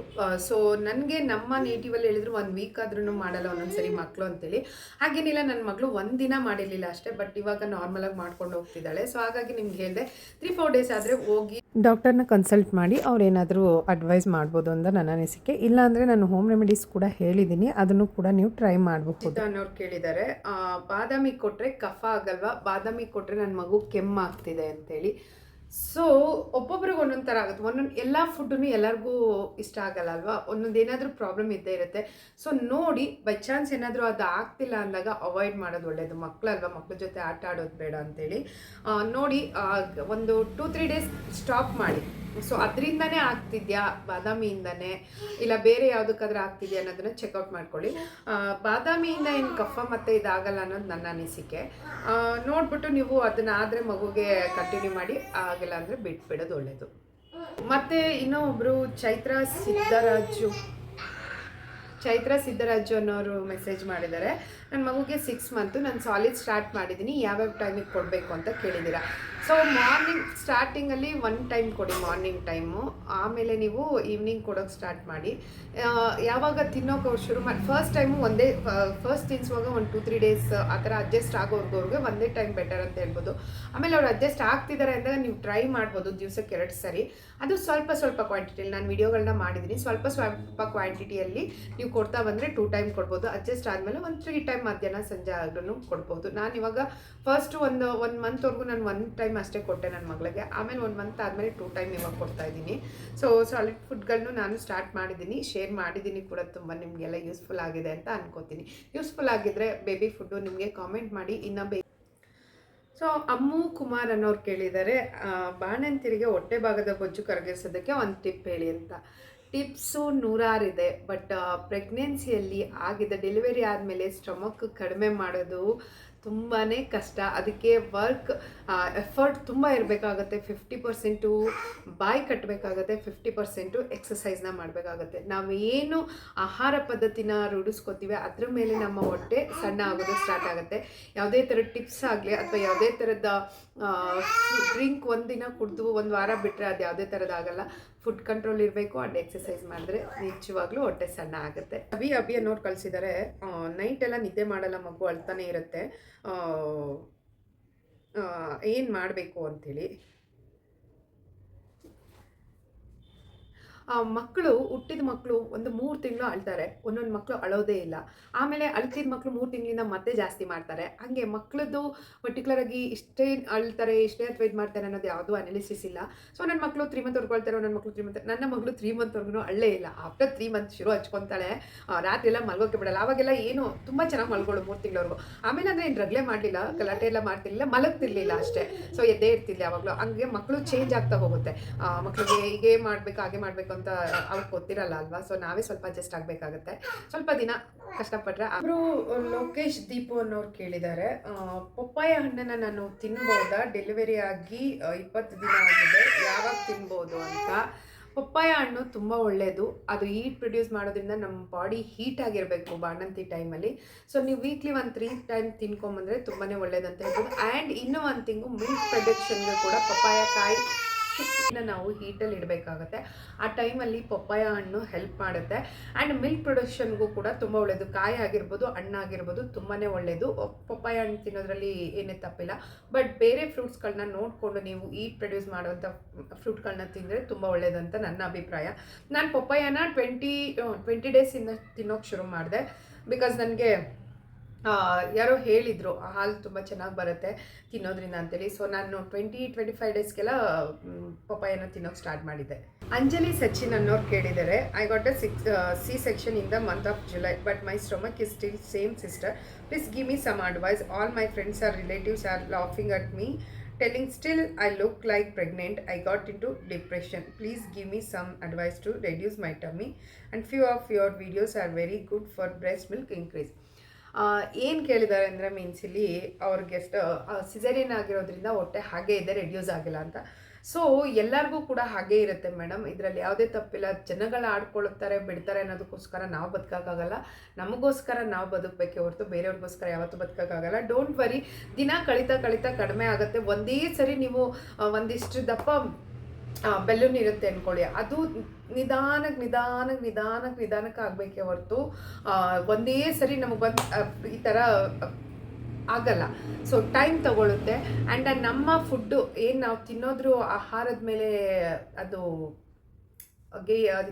ಸೊ ನನಗೆ ನಮ್ಮ ನೇಟಿವಲ್ಲಿ ಹೇಳಿದ್ರು 1 ವೀಕ್ ಆದ್ರೂ ಮಾಡಲ್ಲ ಒಂದೊಂದು ಸರಿ ಮಕ್ಕಳು ಅಂತೇಳಿ. ಹಾಗೇನಿಲ್ಲ, ನನ್ನ ಮಗಳು 1 ದಿನ ಮಾಡಿರಲಿಲ್ಲ ಅಷ್ಟೇ. ಬಟ್ ಇವಾಗ ನಾರ್ಮಲಾಗಿ ಮಾಡ್ಕೊಂಡು ಹೋಗ್ತಿದ್ದಾಳೆ. ಸೊ ಹಾಗಾಗಿ ನಿಮ್ಗೆ ಹೇಳಿದೆ 3-4 ಡೇಸ್ ಆದರೆ ಹೋಗಿ ಡಾಕ್ಟರ್ನ ಕನ್ಸಲ್ಟ್ ಮಾಡಿ ಅವ್ರೇನಾದರೂ ಅಡ್ವೈಸ್ ಮಾಡ್ಬೋದು ಅಂತ ನನ್ನ ಅನಿಸಿಕೆ. ಇಲ್ಲಾಂದರೆ ನಾನು ಹೋಮ್ ರೆಮಿಡೀಸ್ ಕೂಡ ಹೇಳಿದ್ದೀನಿ, ಅದನ್ನು ಕೂಡ ನೀವು ಟ್ರೈ ಮಾಡಬಹುದು ಅನ್ನೋರು ಕೇಳಿದ್ದಾರೆ. ಬಾದಾಮಿ ಕೊಟ್ಟರೆ ಕಫ ಆಗಲ್ವಾ? ಬಾದಾಮಿ ಕೊಟ್ಟರೆ ನನ್ನ ಮಗು ಕೆಮ್ಮಾಗ್ತಿದೆ ಅಂತೇಳಿ. ಸೊ ಒಬ್ಬೊಬ್ರಿಗೆ ಒಂದೊಂದು ಥರ ಆಗುತ್ತೆ. ಎಲ್ಲ ಫುಡ್ಡೂ ಎಲ್ಲರಿಗೂ ಇಷ್ಟ ಆಗಲ್ಲ ಅಲ್ವಾ? ಒಂದೊಂದು ಏನಾದರೂ ಪ್ರಾಬ್ಲಮ್ ಇದ್ದೇ ಇರುತ್ತೆ. ಸೊ ನೋಡಿ, ಬೈ ಚಾನ್ಸ್ ಏನಾದರೂ ಅದು ಆಗ್ತಿಲ್ಲ ಅಂದಾಗ ಅವಾಯ್ಡ್ ಮಾಡೋದು ಒಳ್ಳೆಯದು. ಮಕ್ಕಳಲ್ವಾ, ಮಕ್ಕಳ ಜೊತೆ ಆಟ ಆಡೋದು ಬೇಡ ಅಂತೇಳಿ ನೋಡಿ. ಒಂದು 2-3 ಡೇಸ್ ಸ್ಟಾಪ್ ಮಾಡಿ. ಸೊ ಅದರಿಂದನೇ ಆಗ್ತಿದ್ಯಾ, ಬಾದಾಮಿಯಿಂದನೇ ಇಲ್ಲ ಬೇರೆ ಯಾವುದಕ್ಕಾದ್ರೂ ಆಗ್ತಿದೆಯಾ ಅನ್ನೋದನ್ನು ಚೆಕ್ಔಟ್ ಮಾಡ್ಕೊಳ್ಳಿ. ಬಾದಾಮಿಯಿಂದ ಏನು ಕಫ ಮತ್ತು ಇದಾಗಲ್ಲ ಅನ್ನೋದು ನನ್ನ ಅನಿಸಿಕೆ. ನೋಡಿಬಿಟ್ಟು ನೀವು ಅದನ್ನಾದರೆ ಮಗುಗೆ ಕಂಟಿನ್ಯೂ ಮಾಡಿ, ಆಗಿಲ್ಲ ಅಂದರೆ ಬಿಟ್ಬಿಡೋದು ಒಳ್ಳೆಯದು. ಮತ್ತು ಇನ್ನೊಬ್ಬರು ಚೈತ್ರ ಸಿದ್ದರಾಜು ಅನ್ನೋರು ಮೆಸೇಜ್ ಮಾಡಿದ್ದಾರೆ. ನನ್ನ ಮಗುಗೆ 6 ಮಂತು. ನಾನು ಸಾಲಿಡ್ ಸ್ಟಾರ್ಟ್ ಮಾಡಿದ್ದೀನಿ. ಯಾವ್ಯಾವ ಟೈಮಿಗೆ ಕೊಡಬೇಕು ಅಂತ ಕೇಳಿದ್ದೀರಾ. ಸೊ ಮಾರ್ನಿಂಗ್ ಸ್ಟಾರ್ಟಿಂಗಲ್ಲಿ 1 ಟೈಮ್ ಕೊಡಿ, ಮಾರ್ನಿಂಗ್ ಟೈಮು. ಆಮೇಲೆ ನೀವು ಈವ್ನಿಂಗ್ ಕೊಡೋಕ್ಕೆ ಸ್ಟಾರ್ಟ್ ಮಾಡಿ. ಯಾವಾಗ ತಿನ್ನೋಕೆ ಅವ್ರು ಶುರು ಮಾಡಿ ಫಸ್ಟ್ ಟೈಮು ಫಸ್ಟ್ ತಿನ್ನಿಸುವಾಗ 1-2-3 ಡೇಸ್ ಆ ಥರ ಅಡ್ಜಸ್ಟ್ ಆಗೋರ್ಗೆ ಒಂದೇ ಟೈಮ್ ಬೆಟರ್ ಅಂತ ಹೇಳ್ಬೋದು. ಆಮೇಲೆ ಅವ್ರು ಅಡ್ಜಸ್ಟ್ ಆಗ್ತಿದ್ದಾರೆ ಅಂದಾಗ ನೀವು ಟ್ರೈ ಮಾಡ್ಬೋದು ದಿವಸಕ್ಕೆ 2 ಸರಿ. ಅದು ಸ್ವಲ್ಪ ಸ್ವಲ್ಪ ಕ್ವಾಂಟಿಟಿಯಲ್ಲಿ ನಾನು ವಿಡಿಯೋಗಳನ್ನ ಮಾಡಿದ್ದೀನಿ. ಸ್ವಲ್ಪ ಕ್ವಾಂಟಿಟಿಯಲ್ಲಿ ನೀವು ಕೊಡ್ತಾ ಬಂದರೆ 2 ಟೈಮ್ ಕೊಡ್ಬೋದು. ಅಡ್ಜಸ್ಟ್ ಆದಮೇಲೆ 3 ಟೈಮ್ ಮಧ್ಯಾಹ್ನ ಸಂಜೆ ಆದ್ರೂ ಕೊಡ್ಬೋದು. ನಾನು ಇವಾಗ ಫಸ್ಟ್ ಒಂದು ಮಂತ್ವರೆಗೂ ನಾನು 1 ಟೈಮ್ ಅಷ್ಟೇ ಕೊಟ್ಟೆ ನನ್ನ ಮಗಳಿಗೆ. ಆಮೇಲೆ 1 ಮಂತ್ ಆದಮೇಲೆ 2 ಟೈಮ್ ಇವಾಗ ಕೊಡ್ತಾ ಇದ್ದೀನಿ. ಸೊ ಸಾಲಿಡ್ ಫುಡ್ಗಳನ್ನು ನಾನು ಸ್ಟಾರ್ಟ್ ಮಾಡಿದ್ದೀನಿ, ಶೇರ್ ಮಾಡಿದ್ದೀನಿ ಕೂಡ. ತುಂಬ ನಿಮಗೆಲ್ಲ ಯೂಸ್ಫುಲ್ ಆಗಿದೆ ಅಂತ ಅನ್ಕೋತೀನಿ. ಯೂಸ್ಫುಲ್ ಆಗಿದ್ದರೆ ಬೇಬಿ ಫುಡ್ಡು ನಿಮಗೆ ಕಾಮೆಂಟ್ ಮಾಡಿ. ಇನ್ನು ಸೊ ಅಮ್ಮು ಕುಮಾರ್ ಅನ್ನೋರು ಕೇಳಿದ್ದಾರೆ, ಬಾಣಂತಿರಿಗೆ ಹೊಟ್ಟೆ ಭಾಗದ ಬೊಜ್ಜು ಕರಗಿಸೋದಕ್ಕೆ ಒಂದು ಟಿಪ್ ಹೇಳಿ ಅಂತ. ಟಿಪ್ಸು 100 ಇದೆ. ಬಟ್ ಪ್ರೆಗ್ನೆನ್ಸಿಯಲ್ಲಿ ಆಗಿದೆ, ಡೆಲಿವರಿ ಆದಮೇಲೆ ಸ್ಟಮಕ್ ಕಡಿಮೆ ಮಾಡೋದು ತುಂಬಾ ಕಷ್ಟ. ಅದಕ್ಕೆ ಎಫರ್ಟ್ ತುಂಬ ಇರಬೇಕಾಗತ್ತೆ. 50% ಬಾಯಿ ಕಟ್ಟಬೇಕಾಗತ್ತೆ, 50% ಎಕ್ಸಸೈಸ್ನ ಮಾಡಬೇಕಾಗತ್ತೆ. ನಾವು ಏನು ಆಹಾರ ಪದ್ಧತಿನ ರೂಢಿಸ್ಕೋತೀವಿ ಅದ್ರ ಮೇಲೆ ನಮ್ಮ ಹೊಟ್ಟೆ ಸಣ್ಣ ಆಗೋದು ಸ್ಟಾರ್ಟ್ ಆಗುತ್ತೆ. ಯಾವುದೇ ಥರದ ಟಿಪ್ಸ್ ಆಗಲಿ ಅಥವಾ ಯಾವುದೇ ಥರದ ಡ್ರಿಂಕ್ ಒಂದಿನ ಕುಡಿದು 1 ವಾರ ಬಿಟ್ಟರೆ ಅದು ಯಾವುದೇ ಥರದ್ದಾಗಲ್ಲ. ಫುಡ್ ಕಂಟ್ರೋಲ್ ಇರಬೇಕು ಆ್ಯಂಡ್ ಎಕ್ಸಸೈಸ್ ಮಾಡಿದ್ರೆ ನಿಜವಾಗ್ಲೂ ಹೊಟ್ಟೆ ಸಣ್ಣ ಆಗುತ್ತೆ. ಅಭಿ ಅನ್ನೋರು ಕಳಿಸಿದ್ದಾರೆ, ನೈಟ್ ಎಲ್ಲ ನಿದ್ದೆ ಮಾಡಲ್ಲ, ಮಗು ಅಳ್ತಾನೆ ಇರುತ್ತೆ, ಏನು ಮಾಡಬೇಕು ಅಂಥೇಳಿ. ಮಕ್ಕಳು ಹುಟ್ಟಿದ ಮಕ್ಕಳು ಒಂದು 3 ತಿಂಗಳು ಅಳ್ತಾರೆ, ಒಂದೊಂದು ಮಕ್ಕಳು ಅಳೋದೇ ಇಲ್ಲ. ಆಮೇಲೆ ಅಳ್ತಿದ ಮಕ್ಕಳು 3 ತಿಂಗಳಿಂದ ಮತ್ತೆ ಜಾಸ್ತಿ ಮಾಡ್ತಾರೆ. ಹಾಗೆ ಮಕ್ಕಳದ್ದು ಪರ್ಟಿಕ್ಯುಲರಾಗಿ ಇಷ್ಟೇ ಅಳ್ತಾರೆ, ಇಷ್ಟೇ ಅಥವಾ ಇದು ಮಾಡ್ತಾರೆ ಅನ್ನೋದು ಯಾವುದೂ ಅನಾಲಿಸಿಸ್ ಇಲ್ಲ. ಸೊ ನನ್ನ ಮಕ್ಕಳು 3 ಮಂತ್ ಹೊರ್ಕೊಳ್ತಾರೆ, ನನ್ನ ಮಕ್ಕಳು 3 ಮಂತ್. ನನ್ನ ಮಗಳು 3 ಮಂತ್ವರೆಗೂ ಅಳ್ಳೇ ಇಲ್ಲ. ಆಫ್ಟರ್ 3 ಮಂತ್ ಶುರು ಹಚ್ಕೊತಾಳೆ. ರಾತ್ರಿ ಎಲ್ಲ ಮಲ್ಗೋಕೆ ಬಿಡಲ್ಲ. ಅವಾಗೆಲ್ಲ ಏನು ತುಂಬ ಚೆನ್ನಾಗಿ ಮಲ್ಗೋಳು 3 ತಿಂಗಳವರೆಗೂ. ಆಮೇಲೆ ಅಂದರೆ ಏನು ರಗಳೆ ಮಾಡಲಿಲ್ಲ, ಗಲಾಟೆ ಎಲ್ಲ ಮಾಡ್ತಿರ್ಲಿಲ್ಲ, ಮಲಗ್ತಿರ್ಲಿಲ್ಲ ಅಷ್ಟೇ. ಸೊ ಎದ್ದೇ ಇರ್ತಿಲ್ಲ ಯಾವಾಗಲೂ. ಹಂಗೆ ಮಕ್ಕಳು ಚೇಂಜ್ ಆಗ್ತಾ ಹೋಗುತ್ತೆ. ಮಕ್ಕಳಿಗೆ ಹೀಗೆ ಮಾಡಬೇಕು ಹಾಗೆ ಮಾಡಬೇಕು ಅಂತ ಅವ್ರಿಗೆ ಗೊತ್ತಿರಲ್ಲ ಅಲ್ವಾ. ಸೊ ನಾವೇ ಸ್ವಲ್ಪ ಅಡ್ಜಸ್ಟ್ ಆಗಬೇಕಾಗತ್ತೆ. ಸ್ವಲ್ಪ ದಿನ ಕಷ್ಟಪಟ್ಟರೆ. ಅವರು ಲೋಕೇಶ್ ದೀಪು ಅನ್ನೋರು ಕೇಳಿದ್ದಾರೆ, ಪಪ್ಪಾಯ ಹಣ್ಣನ್ನು ನಾನು ತಿನ್ಬೋದಾ? ಡೆಲಿವರಿ ಆಗಿ 20 ದಿನ ಆಗಿದೆ, ಯಾವಾಗ ತಿನ್ಬೋದು ಅಂತ. ಪಪ್ಪಾಯ ಹಣ್ಣು ತುಂಬ ಒಳ್ಳೆಯದು. ಅದು ಹೀಟ್ ಪ್ರೊಡ್ಯೂಸ್ ಮಾಡೋದ್ರಿಂದ ನಮ್ಮ ಬಾಡಿ ಹೀಟ್ ಆಗಿರಬೇಕು ಬಾಣಂತಿ ಟೈಮಲ್ಲಿ. ಸೊ ನೀವು ವೀಕ್ಲಿ 3 ಟೈಮ್ ತಿನ್ಕೊಂಬಂದರೆ ತುಂಬಾ ಒಳ್ಳೇದಂತ ಹೇಳ್ಬೋದು. ಆ್ಯಂಡ್ ಇನ್ನೂ ಒಂದು ತಿಂಗು ಮಿಲ್ಕ್ ಪ್ರೊಡಕ್ಷನ್ಗೆ ಕೂಡ ಪಪ್ಪಾಯ ಕಾಯಿ ನಾವು ಹೀಟಲ್ಲಿ ಇಡಬೇಕಾಗತ್ತೆ. ಆ ಟೈಮಲ್ಲಿ ಪಪ್ಪಾಯ ಹಣ್ಣು ಹೆಲ್ಪ್ ಮಾಡುತ್ತೆ. ಆ್ಯಂಡ್ ಮಿಲ್ಕ್ ಪ್ರೊಡಕ್ಷನ್ಗೂ ಕೂಡ ತುಂಬ ಒಳ್ಳೆಯದು. ಕಾಯಿ ಆಗಿರ್ಬೋದು, ಹಣ್ಣಾಗಿರ್ಬೋದು, ತುಂಬಾ ಒಳ್ಳೆಯದು. ಪಪ್ಪಾಯ ಹಣ್ಣು ತಿನ್ನೋದ್ರಲ್ಲಿ ಏನೇ ತಪ್ಪಿಲ್ಲ. ಬಟ್ ಬೇರೆ ಫ್ರೂಟ್ಸ್ಗಳನ್ನ ನೋಡಿಕೊಂಡು ನೀವು ಹೀಟ್ ಪ್ರೊಡ್ಯೂಸ್ ಮಾಡುವಂಥ ಫ್ರೂಟ್ಗಳನ್ನ ತಿಂದರೆ ತುಂಬ ಒಳ್ಳೆಯದು ಅಂತ ನನ್ನ ಅಭಿಪ್ರಾಯ. ನಾನು ಪಪ್ಪಾಯನ 20 ಡೇಸಿಂದ ತಿನ್ನೋಕ್ಕೆ ಶುರು ಮಾಡಿದೆ. ಬಿಕಾಸ್ ನನಗೆ ಯಾರೋ ಹೇಳಿದರು ಹಾಲು ತುಂಬ ಚೆನ್ನಾಗಿ ಬರುತ್ತೆ ತಿನ್ನೋದ್ರಿಂದ ಅಂತೇಳಿ. ಸೊ ನಾನು 20-25 ಡೇಸ್ಗೆಲ್ಲ ಪಪ್ಪಾಯನ ತಿನ್ನೋಕ್ಕೆ ಸ್ಟಾರ್ಟ್ ಮಾಡಿದ್ದೆ. ಅಂಜಲಿ ಸಚಿನ್ ಅನ್ನೋರು ಕೇಳಿದ್ದಾರೆ, I got C section in the month of July but my stomach is still same sister, please give me some advice. All my friends are relatives are laughing at me telling still I look like pregnant. I got into depression. Please give me some advice to reduce my tummy and few of your videos are very good for breast milk increase. ಏನು ಕೇಳಿದ್ದಾರೆ ಅಂದರೆ ಮೀನ್ಸ್ ಇಲ್ಲಿ ಅವ್ರಿಗೆ ಸಿಸೇರಿಯನ್ ಆಗಿರೋದ್ರಿಂದ ಹೊಟ್ಟೆ ಹಾಗೆ ಇದೆ, ರೆಡ್ಯೂಸ್ ಆಗಿಲ್ಲ ಅಂತ. ಸೊ ಎಲ್ಲರಿಗೂ ಕೂಡ ಹಾಗೇ ಇರುತ್ತೆ ಮೇಡಮ್, ಇದರಲ್ಲಿ ಯಾವುದೇ ತಪ್ಪಿಲ್ಲ. ಜನಗಳು ಆಡ್ಕೊಳ್ತಾರೆ ಬಿಡ್ತಾರೆ ಅನ್ನೋದಕ್ಕೋಸ್ಕರ ನಾವು ಬದುಕೋಕ್ಕಾಗಲ್ಲ. ನಮಗೋಸ್ಕರ ನಾವು ಬದುಕಬೇಕೇ ಹೊರತು ಬೇರೆಯವ್ರಿಗೋಸ್ಕರ ಯಾವತ್ತೂ ಬದುಕೋಕ್ಕಾಗಲ್ಲ. ಡೋಂಟ್ ವರಿ, ದಿನ ಕಳೀತಾ ಕಡಿಮೆ ಆಗುತ್ತೆ. ಒಂದೇ ಸರಿ ನೀವು ಒಂದಿಷ್ಟು ದಪ್ಪ ಬೆಲ್ಲೂನ್ ಇರುತ್ತೆ ಅಂದ್ಕೊಳ್ಳಿ, ಅದು ನಿಧಾನಕ್ಕೆ ಆಗಬೇಕೇ ಹೊರತು ಒಂದೇ ಸರಿ ನಮಗೆ ಈ ಥರ ಆಗಲ್ಲ. ಸೊ ಟೈಮ್ ತಗೊಳುತ್ತೆ. ಆ್ಯಂಡ್ ನಮ್ಮ ಫುಡ್ಡು ಏನು ನಾವು ತಿನ್ನೋದ್ರ ಆಹಾರದ ಮೇಲೆ ಅದು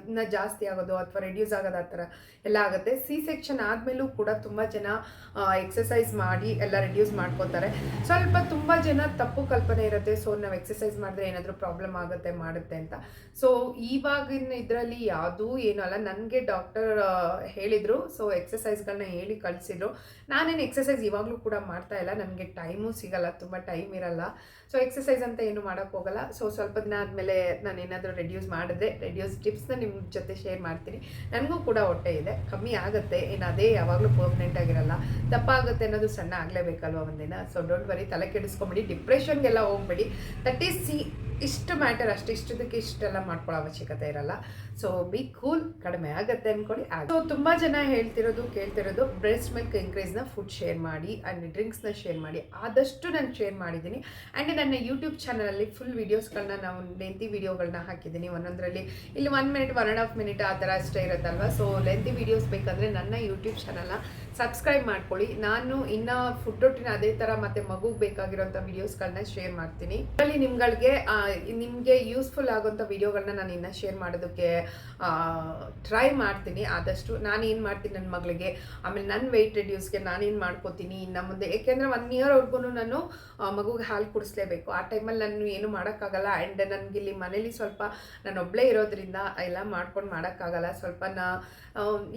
ಇನ್ನೂ ಜಾಸ್ತಿ ಆಗೋದು ಅಥವಾ ರೆಡ್ಯೂಸ್ ಆಗೋದು ಆ ಥರ ಎಲ್ಲ ಆಗುತ್ತೆ. ಸೆಕ್ಷನ್ ಆದಮೇಲೂ ಕೂಡ ತುಂಬ ಜನ ಎಕ್ಸಸೈಸ್ ಮಾಡಿ ಎಲ್ಲ ರೆಡ್ಯೂಸ್ ಮಾಡ್ಕೋತಾರೆ. ತುಂಬ ಜನ ತಪ್ಪು ಕಲ್ಪನೆ ಇರುತ್ತೆ, ಸೊ ನಾವು ಎಕ್ಸಸೈಸ್ ಮಾಡಿದ್ರೆ ಏನಾದರೂ ಪ್ರಾಬ್ಲಮ್ ಮಾಡುತ್ತೆ ಅಂತ. ಸೊ ಇವಾಗಿನ ಇದರಲ್ಲಿ ಯಾವುದೂ ಏನೂ ಅಲ್ಲ. ನನಗೆ ಡಾಕ್ಟರ್ ಹೇಳಿದರು, ಸೊ ಎಕ್ಸಸೈಸ್ಗಳನ್ನ ಹೇಳಿ ಕಳಿಸಿದ್ರು. ನಾನೇನು ಎಕ್ಸಸೈಸ್ ಇವಾಗಲೂ ಕೂಡ ಮಾಡ್ತಾ ಇಲ್ಲ, ನನಗೆ ಟೈಮೂ ಸಿಗಲ್ಲ, ತುಂಬ ಟೈಮ್ ಇರಲ್ಲ. ಸೊ ಎಕ್ಸಸೈಸ್ ಅಂತ ಏನು ಮಾಡೋಕ್ಕೆ ಹೋಗಲ್ಲ. ಸೊ ಸ್ವಲ್ಪ ದಿನ ಆದಮೇಲೆ ನಾನು ಏನಾದರೂ ರೆಡ್ಯೂಸ್ ಟಿಪ್ಸ್ನ ನಿಮ್ಮ ಜೊತೆ ಶೇರ್ ಮಾಡ್ತೀನಿ. ನನಗೂ ಕೂಡ ಹೊಟ್ಟೆ ಇದೆ, ಕಮ್ಮಿ ಆಗುತ್ತೆ, ಏನು ಅದೇ ಯಾವಾಗಲೂ ಪರ್ಮನೆಂಟ್ ಆಗಿರಲ್ಲ. ದಪ್ಪ ಆಗುತ್ತೆ ಅನ್ನೋದು ಸಣ್ಣ ಆಗಲೇಬೇಕಲ್ವ ಒಂದಿನ. ಸೊ ಡೋಂಟ್ ವರಿ, ತಲೆ ಕೆಡಿಸ್ಕೊಂಬಿಡಿ, ಡಿಪ್ರೆಷನ್ಗೆಲ್ಲ ಹೋಗ್ಬೇಡಿ. ಇಷ್ಟು ಮ್ಯಾಟರ್ ಅಷ್ಟೇ, ಇಷ್ಟದಕ್ಕೆ ಇಷ್ಟೆಲ್ಲ ಮಾಡ್ಕೊಳ್ಳೋ ಅವಶ್ಯಕತೆ ಇರಲ್ಲ. ಸೊ ಬಿ ಕೂಲ್, ಕಡಿಮೆ ಆಗುತ್ತೆ ಅಂದ್ಕೊಳ್ಳಿ. ಸೊ ತುಂಬ ಜನ ಕೇಳ್ತಿರೋದು ಬ್ರೆಸ್ಟ್ ಮಿಲ್ಕ್ ಇನ್ಕ್ರೀಸ್ನ ಫುಡ್ ಶೇರ್ ಮಾಡಿ ಆ್ಯಂಡ್ ಡ್ರಿಂಕ್ಸ್ನ ಶೇರ್ ಮಾಡಿ. ಆದಷ್ಟು ನಾನು ಶೇರ್ ಮಾಡಿದ್ದೀನಿ. ಆ್ಯಂಡ್ ನನ್ನ ಯೂಟ್ಯೂಬ್ ಚಾನಲಲ್ಲಿ ಫುಲ್ ವೀಡಿಯೋಸ್ಗಳನ್ನ ನಾವು ಲೆಂತಿ ವೀಡಿಯೋಗಳನ್ನ ಹಾಕಿದ್ದೀನಿ. ಒಂದೊಂದರಲ್ಲಿ ಇಲ್ಲಿ 1 ಮಿನಿಟ್ 1.5 ಮಿನಿಟ್ ಆ ಥರ ಅಷ್ಟೇ ಇರುತ್ತಲ್ವ. ಸೊ ಲೆಂತಿ ವೀಡಿಯೋಸ್ ಬೇಕಂದರೆ ನನ್ನ ಯೂಟ್ಯೂಬ್ ಚಾನಲ್ನ ಸಬ್ಸ್ಕ್ರೈಬ್ ಮಾಡ್ಕೊಳ್ಳಿ. ನಾನು ಇನ್ನು ಫುಡ್ ರೊಟ್ಟಿನ ಅದೇ ಥರ ಮತ್ತು ಮಗುಗೆ ಬೇಕಾಗಿರೋಂಥ ವೀಡಿಯೋಸ್ಗಳನ್ನ ಶೇರ್ ಮಾಡ್ತೀನಿ. ಅದರಲ್ಲಿ ನಿಮಗೆ ಯೂಸ್ಫುಲ್ ಆಗೋಂಥ ವೀಡಿಯೋಗಳನ್ನ ನಾನು ಇನ್ನೂ ಶೇರ್ ಮಾಡೋದಕ್ಕೆ ಟ್ರೈ ಮಾಡ್ತೀನಿ. ಆದಷ್ಟು ನಾನು ಏನು ಮಾಡ್ತೀನಿ ನನ್ನ ಮಗಳಿಗೆ, ಆಮೇಲೆ ನನ್ನ ವೆಯ್ಟ್ ರಿಡ್ಯೂಸ್ಗೆ ನಾನೇನು ಮಾಡ್ಕೋತೀನಿ ಇನ್ನು ಮುಂದೆ. ಏಕೆಂದರೆ 1 ಇಯರ್ವರೆಗೂ ನಾನು ಮಗುಗೆ ಹಾಲು ಕುಡಿಸ್ಲೇಬೇಕು. ಆ ಟೈಮಲ್ಲಿ ನಾನು ಏನು ಮಾಡೋಕ್ಕಾಗಲ್ಲ. ಆ್ಯಂಡ್ ನನಗಿಲ್ಲಿ ಮನೇಲಿ ಸ್ವಲ್ಪ ನಾನು ಒಬ್ಬಳೇ ಇರೋದ್ರಿಂದ ಎಲ್ಲ ಮಾಡ್ಕೊಂಡು ಮಾಡೋಕ್ಕಾಗಲ್ಲ. ಸ್ವಲ್ಪ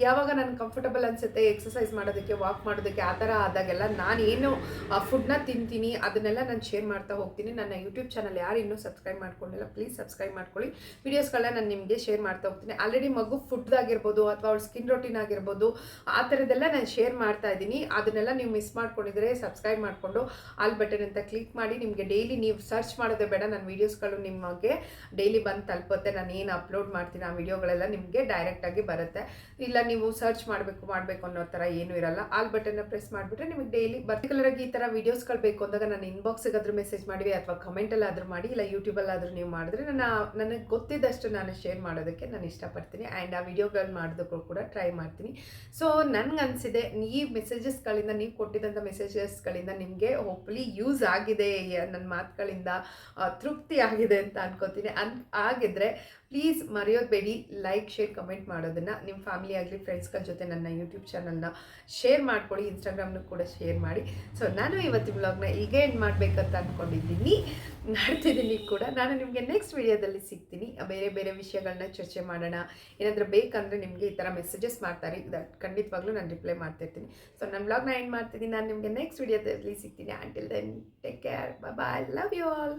ಯಾವಾಗ ನಾನು ಕಂಫರ್ಟಬಲ್ ಅನಿಸುತ್ತೆ ಎಕ್ಸಸೈಸ್ ಮಾಡೋದಕ್ಕೆ, ವಾಕ್ ಮಾಡೋದಕ್ಕೆ, ಆ ಥರ ಆದಾಗೆಲ್ಲ ನಾನು ಏನು ಫುಡ್ನ ತಿಂತೀನಿ ಅದನ್ನೆಲ್ಲ ನಾನು ಶೇರ್ ಮಾಡ್ತಾ ಹೋಗ್ತೀನಿ. ನನ್ನ ಯೂಟ್ಯೂಬ್ ಚಾನಲ್ ಯಾರು ಇನ್ನೂ ಸಬ್ಸ್ಕ್ರೈಬ್ ಮಾಡ್ಕೊಂಡಿಲ್ಲ ಪ್ಲೀಸ್ ಸಬ್ಸ್ಕ್ರೈಬ್ ಮಾಡ್ಕೊಳ್ಳಿ. ವೀಡಿಯೋಸ್ಗಳನ್ನ ನಾನು ನಿಮಗೆ ಶೇರ್ ಮಾಡ್ತಾ ಹೋಗ್ತೀನಿ. ಆಲ್ರೆಡಿ ಮಗು ಫುಡ್ ಆಗಿರ್ಬೋದು ಅಥವಾ ಅವ್ಳ ಸ್ಕಿನ್ ರೊಟೀನ್ ಆಗಿರ್ಬೋದು ಆ ಥರದ್ದೆಲ್ಲ ನಾನು ಶೇರ್ ಮಾಡ್ತಾ ಇದ್ದೀನಿ. ಅದನ್ನೆಲ್ಲ ನೀವು ಮಿಸ್ ಮಾಡ್ಕೊಂಡಿದ್ರೆ ಸಬ್ಸ್ಕ್ರೈಬ್ ಮಾಡಿಕೊಂಡು ಆಲ್ ಬಟನ್ ಅಂತ ಕ್ಲಿಕ್ ಮಾಡಿ. ನಿಮಗೆ ಡೈಲಿ ನೀವು ಸರ್ಚ್ ಮಾಡೋದೇ ಬೇಡ, ನನ್ನ ವೀಡಿಯೋಸ್ಗಳು ನಿಮಗೆ ಡೈಲಿ ಬಂದು ತಲುಪುತ್ತೆ. ನಾನು ಏನು ಅಪ್ಲೋಡ್ ಮಾಡ್ತೀನಿ ಆ ವಿಡಿಯೋಗಳೆಲ್ಲ ನಿಮಗೆ ಡೈರೆಕ್ಟಾಗಿ ಬರುತ್ತೆ. ಇಲ್ಲ ನೀವು ಸರ್ಚ್ ಮಾಡಬೇಕು ಅನ್ನೋ ಥರ ಏನೂ ಇರಲ್ಲ. ಆಲ್ ಬಟನ್ನ ಪ್ರೆಸ್ ಮಾಡಿಬಿಟ್ರೆ ನಿಮಗೆ ಡೈಲಿ ಪರ್ಟಿಕ್ಯುಲರಾಗಿ ಈ ಥರ ವೀಡಿಯೋಸ್ಗಳು ಬೇಕು ಅಂದಾಗ ನನ್ನ ಇನ್ಬಾಕ್ಸಿಗಾದ್ರೂ ಮೆಸೇಜ್ ಮಾಡಿ ಅಥವಾ ಕಮೆಂಟಲ್ಲಾದರೂ ಮಾಡಿ, ಇಲ್ಲ ಯೂಟ್ಯೂಬಲ್ಲಾದರೂ ನೀವು ಮಾಡಿದ್ರೆ ನನಗೆ ಗೊತ್ತಿದ್ದಷ್ಟು ನಾನು ಶೇರ್ ಮಾಡೋದಕ್ಕೆ ನಾನು ಇಷ್ಟಪಡ್ತೀನಿ. ಆ್ಯಂಡ್ ಆ ವಿಡಿಯೋಗಳು ಮಾಡೋದಕ್ಕೂ ಕೂಡ ಟ್ರೈ ಮಾಡ್ತೀನಿ. ಸೊ ನನಗನ್ಸಿದೆ ಈ ಮೆಸೇಜಸ್ಗಳಿಂದ, ನೀವು ಕೊಟ್ಟಿದ್ದಂಥ ಮೆಸೇಜಸ್ಗಳಿಂದ ನಿಮಗೆ ಹೋಪ್ಫುಲಿ ಯೂಸ್ ಆಗಿದೆ, ನನ್ನ ಮಾತುಗಳಿಂದ ತೃಪ್ತಿ ಆಗಿದೆ ಅಂತ ಅನ್ಕೋತೀನಿ. ಆಗಿದ್ರೆ ಪ್ಲೀಸ್ ಮರೆಯೋದು ಲೈಕ್ ಶೇರ್ ಕಮೆಂಟ್ ಮಾಡೋದನ್ನು. ನಿಮ್ಮ ಫ್ಯಾಮಿಲಿ ಆಗಲಿ ಫ್ರೆಂಡ್ಸ್ಗಳ ಜೊತೆ ನನ್ನ ಯೂಟ್ಯೂಬ್ ಚಾನಲ್ನ ಶೇರ್ ಮಾಡ್ಕೊಳ್ಳಿ, ಇನ್ಸ್ಟಾಗ್ರಾಮ್ನೂ ಕೂಡ ಶೇರ್ ಮಾಡಿ. ಸೊ ನಾನು ಇವತ್ತು ವ್ಲಾಗ್ನ ಈಗ ಎಂಡ್ ಮಾಡಬೇಕಂತ ಅಂದ್ಕೊಂಡಿದ್ದೀನಿ, ಮಾಡ್ತಿದ್ದೀನಿ ಕೂಡ. ನಾನು ನಿಮಗೆ ನೆಕ್ಸ್ಟ್ ವಿಡಿಯೋದಲ್ಲಿ ಸಿಗ್ತೀನಿ. ಬೇರೆ ಬೇರೆ ವಿಷಯಗಳನ್ನ ಚರ್ಚೆ ಮಾಡೋಣ. ಏನಾದರೂ ಬೇಕಂದರೆ ನಿಮಗೆ ಈ ಥರ ಮೆಸೇಜಸ್ ಮಾಡ್ತಾರೆ, ಖಂಡಿತವಾಗ್ಲೂ ನಾನು ರಿಪ್ಲೈ ಮಾಡ್ತಿರ್ತೀನಿ. ಸೊ ನನ್ನ ವ್ಲಾಗ್ನ ಎಂಡ್ ಮಾಡ್ತಿದ್ದೀನಿ. ನಾನು ನಿಮಗೆ ನೆಕ್ಸ್ಟ್ ವಿಡಿಯೋದಲ್ಲಿ ಸಿಗ್ತೀನಿ. Until then take care, bye, love you all.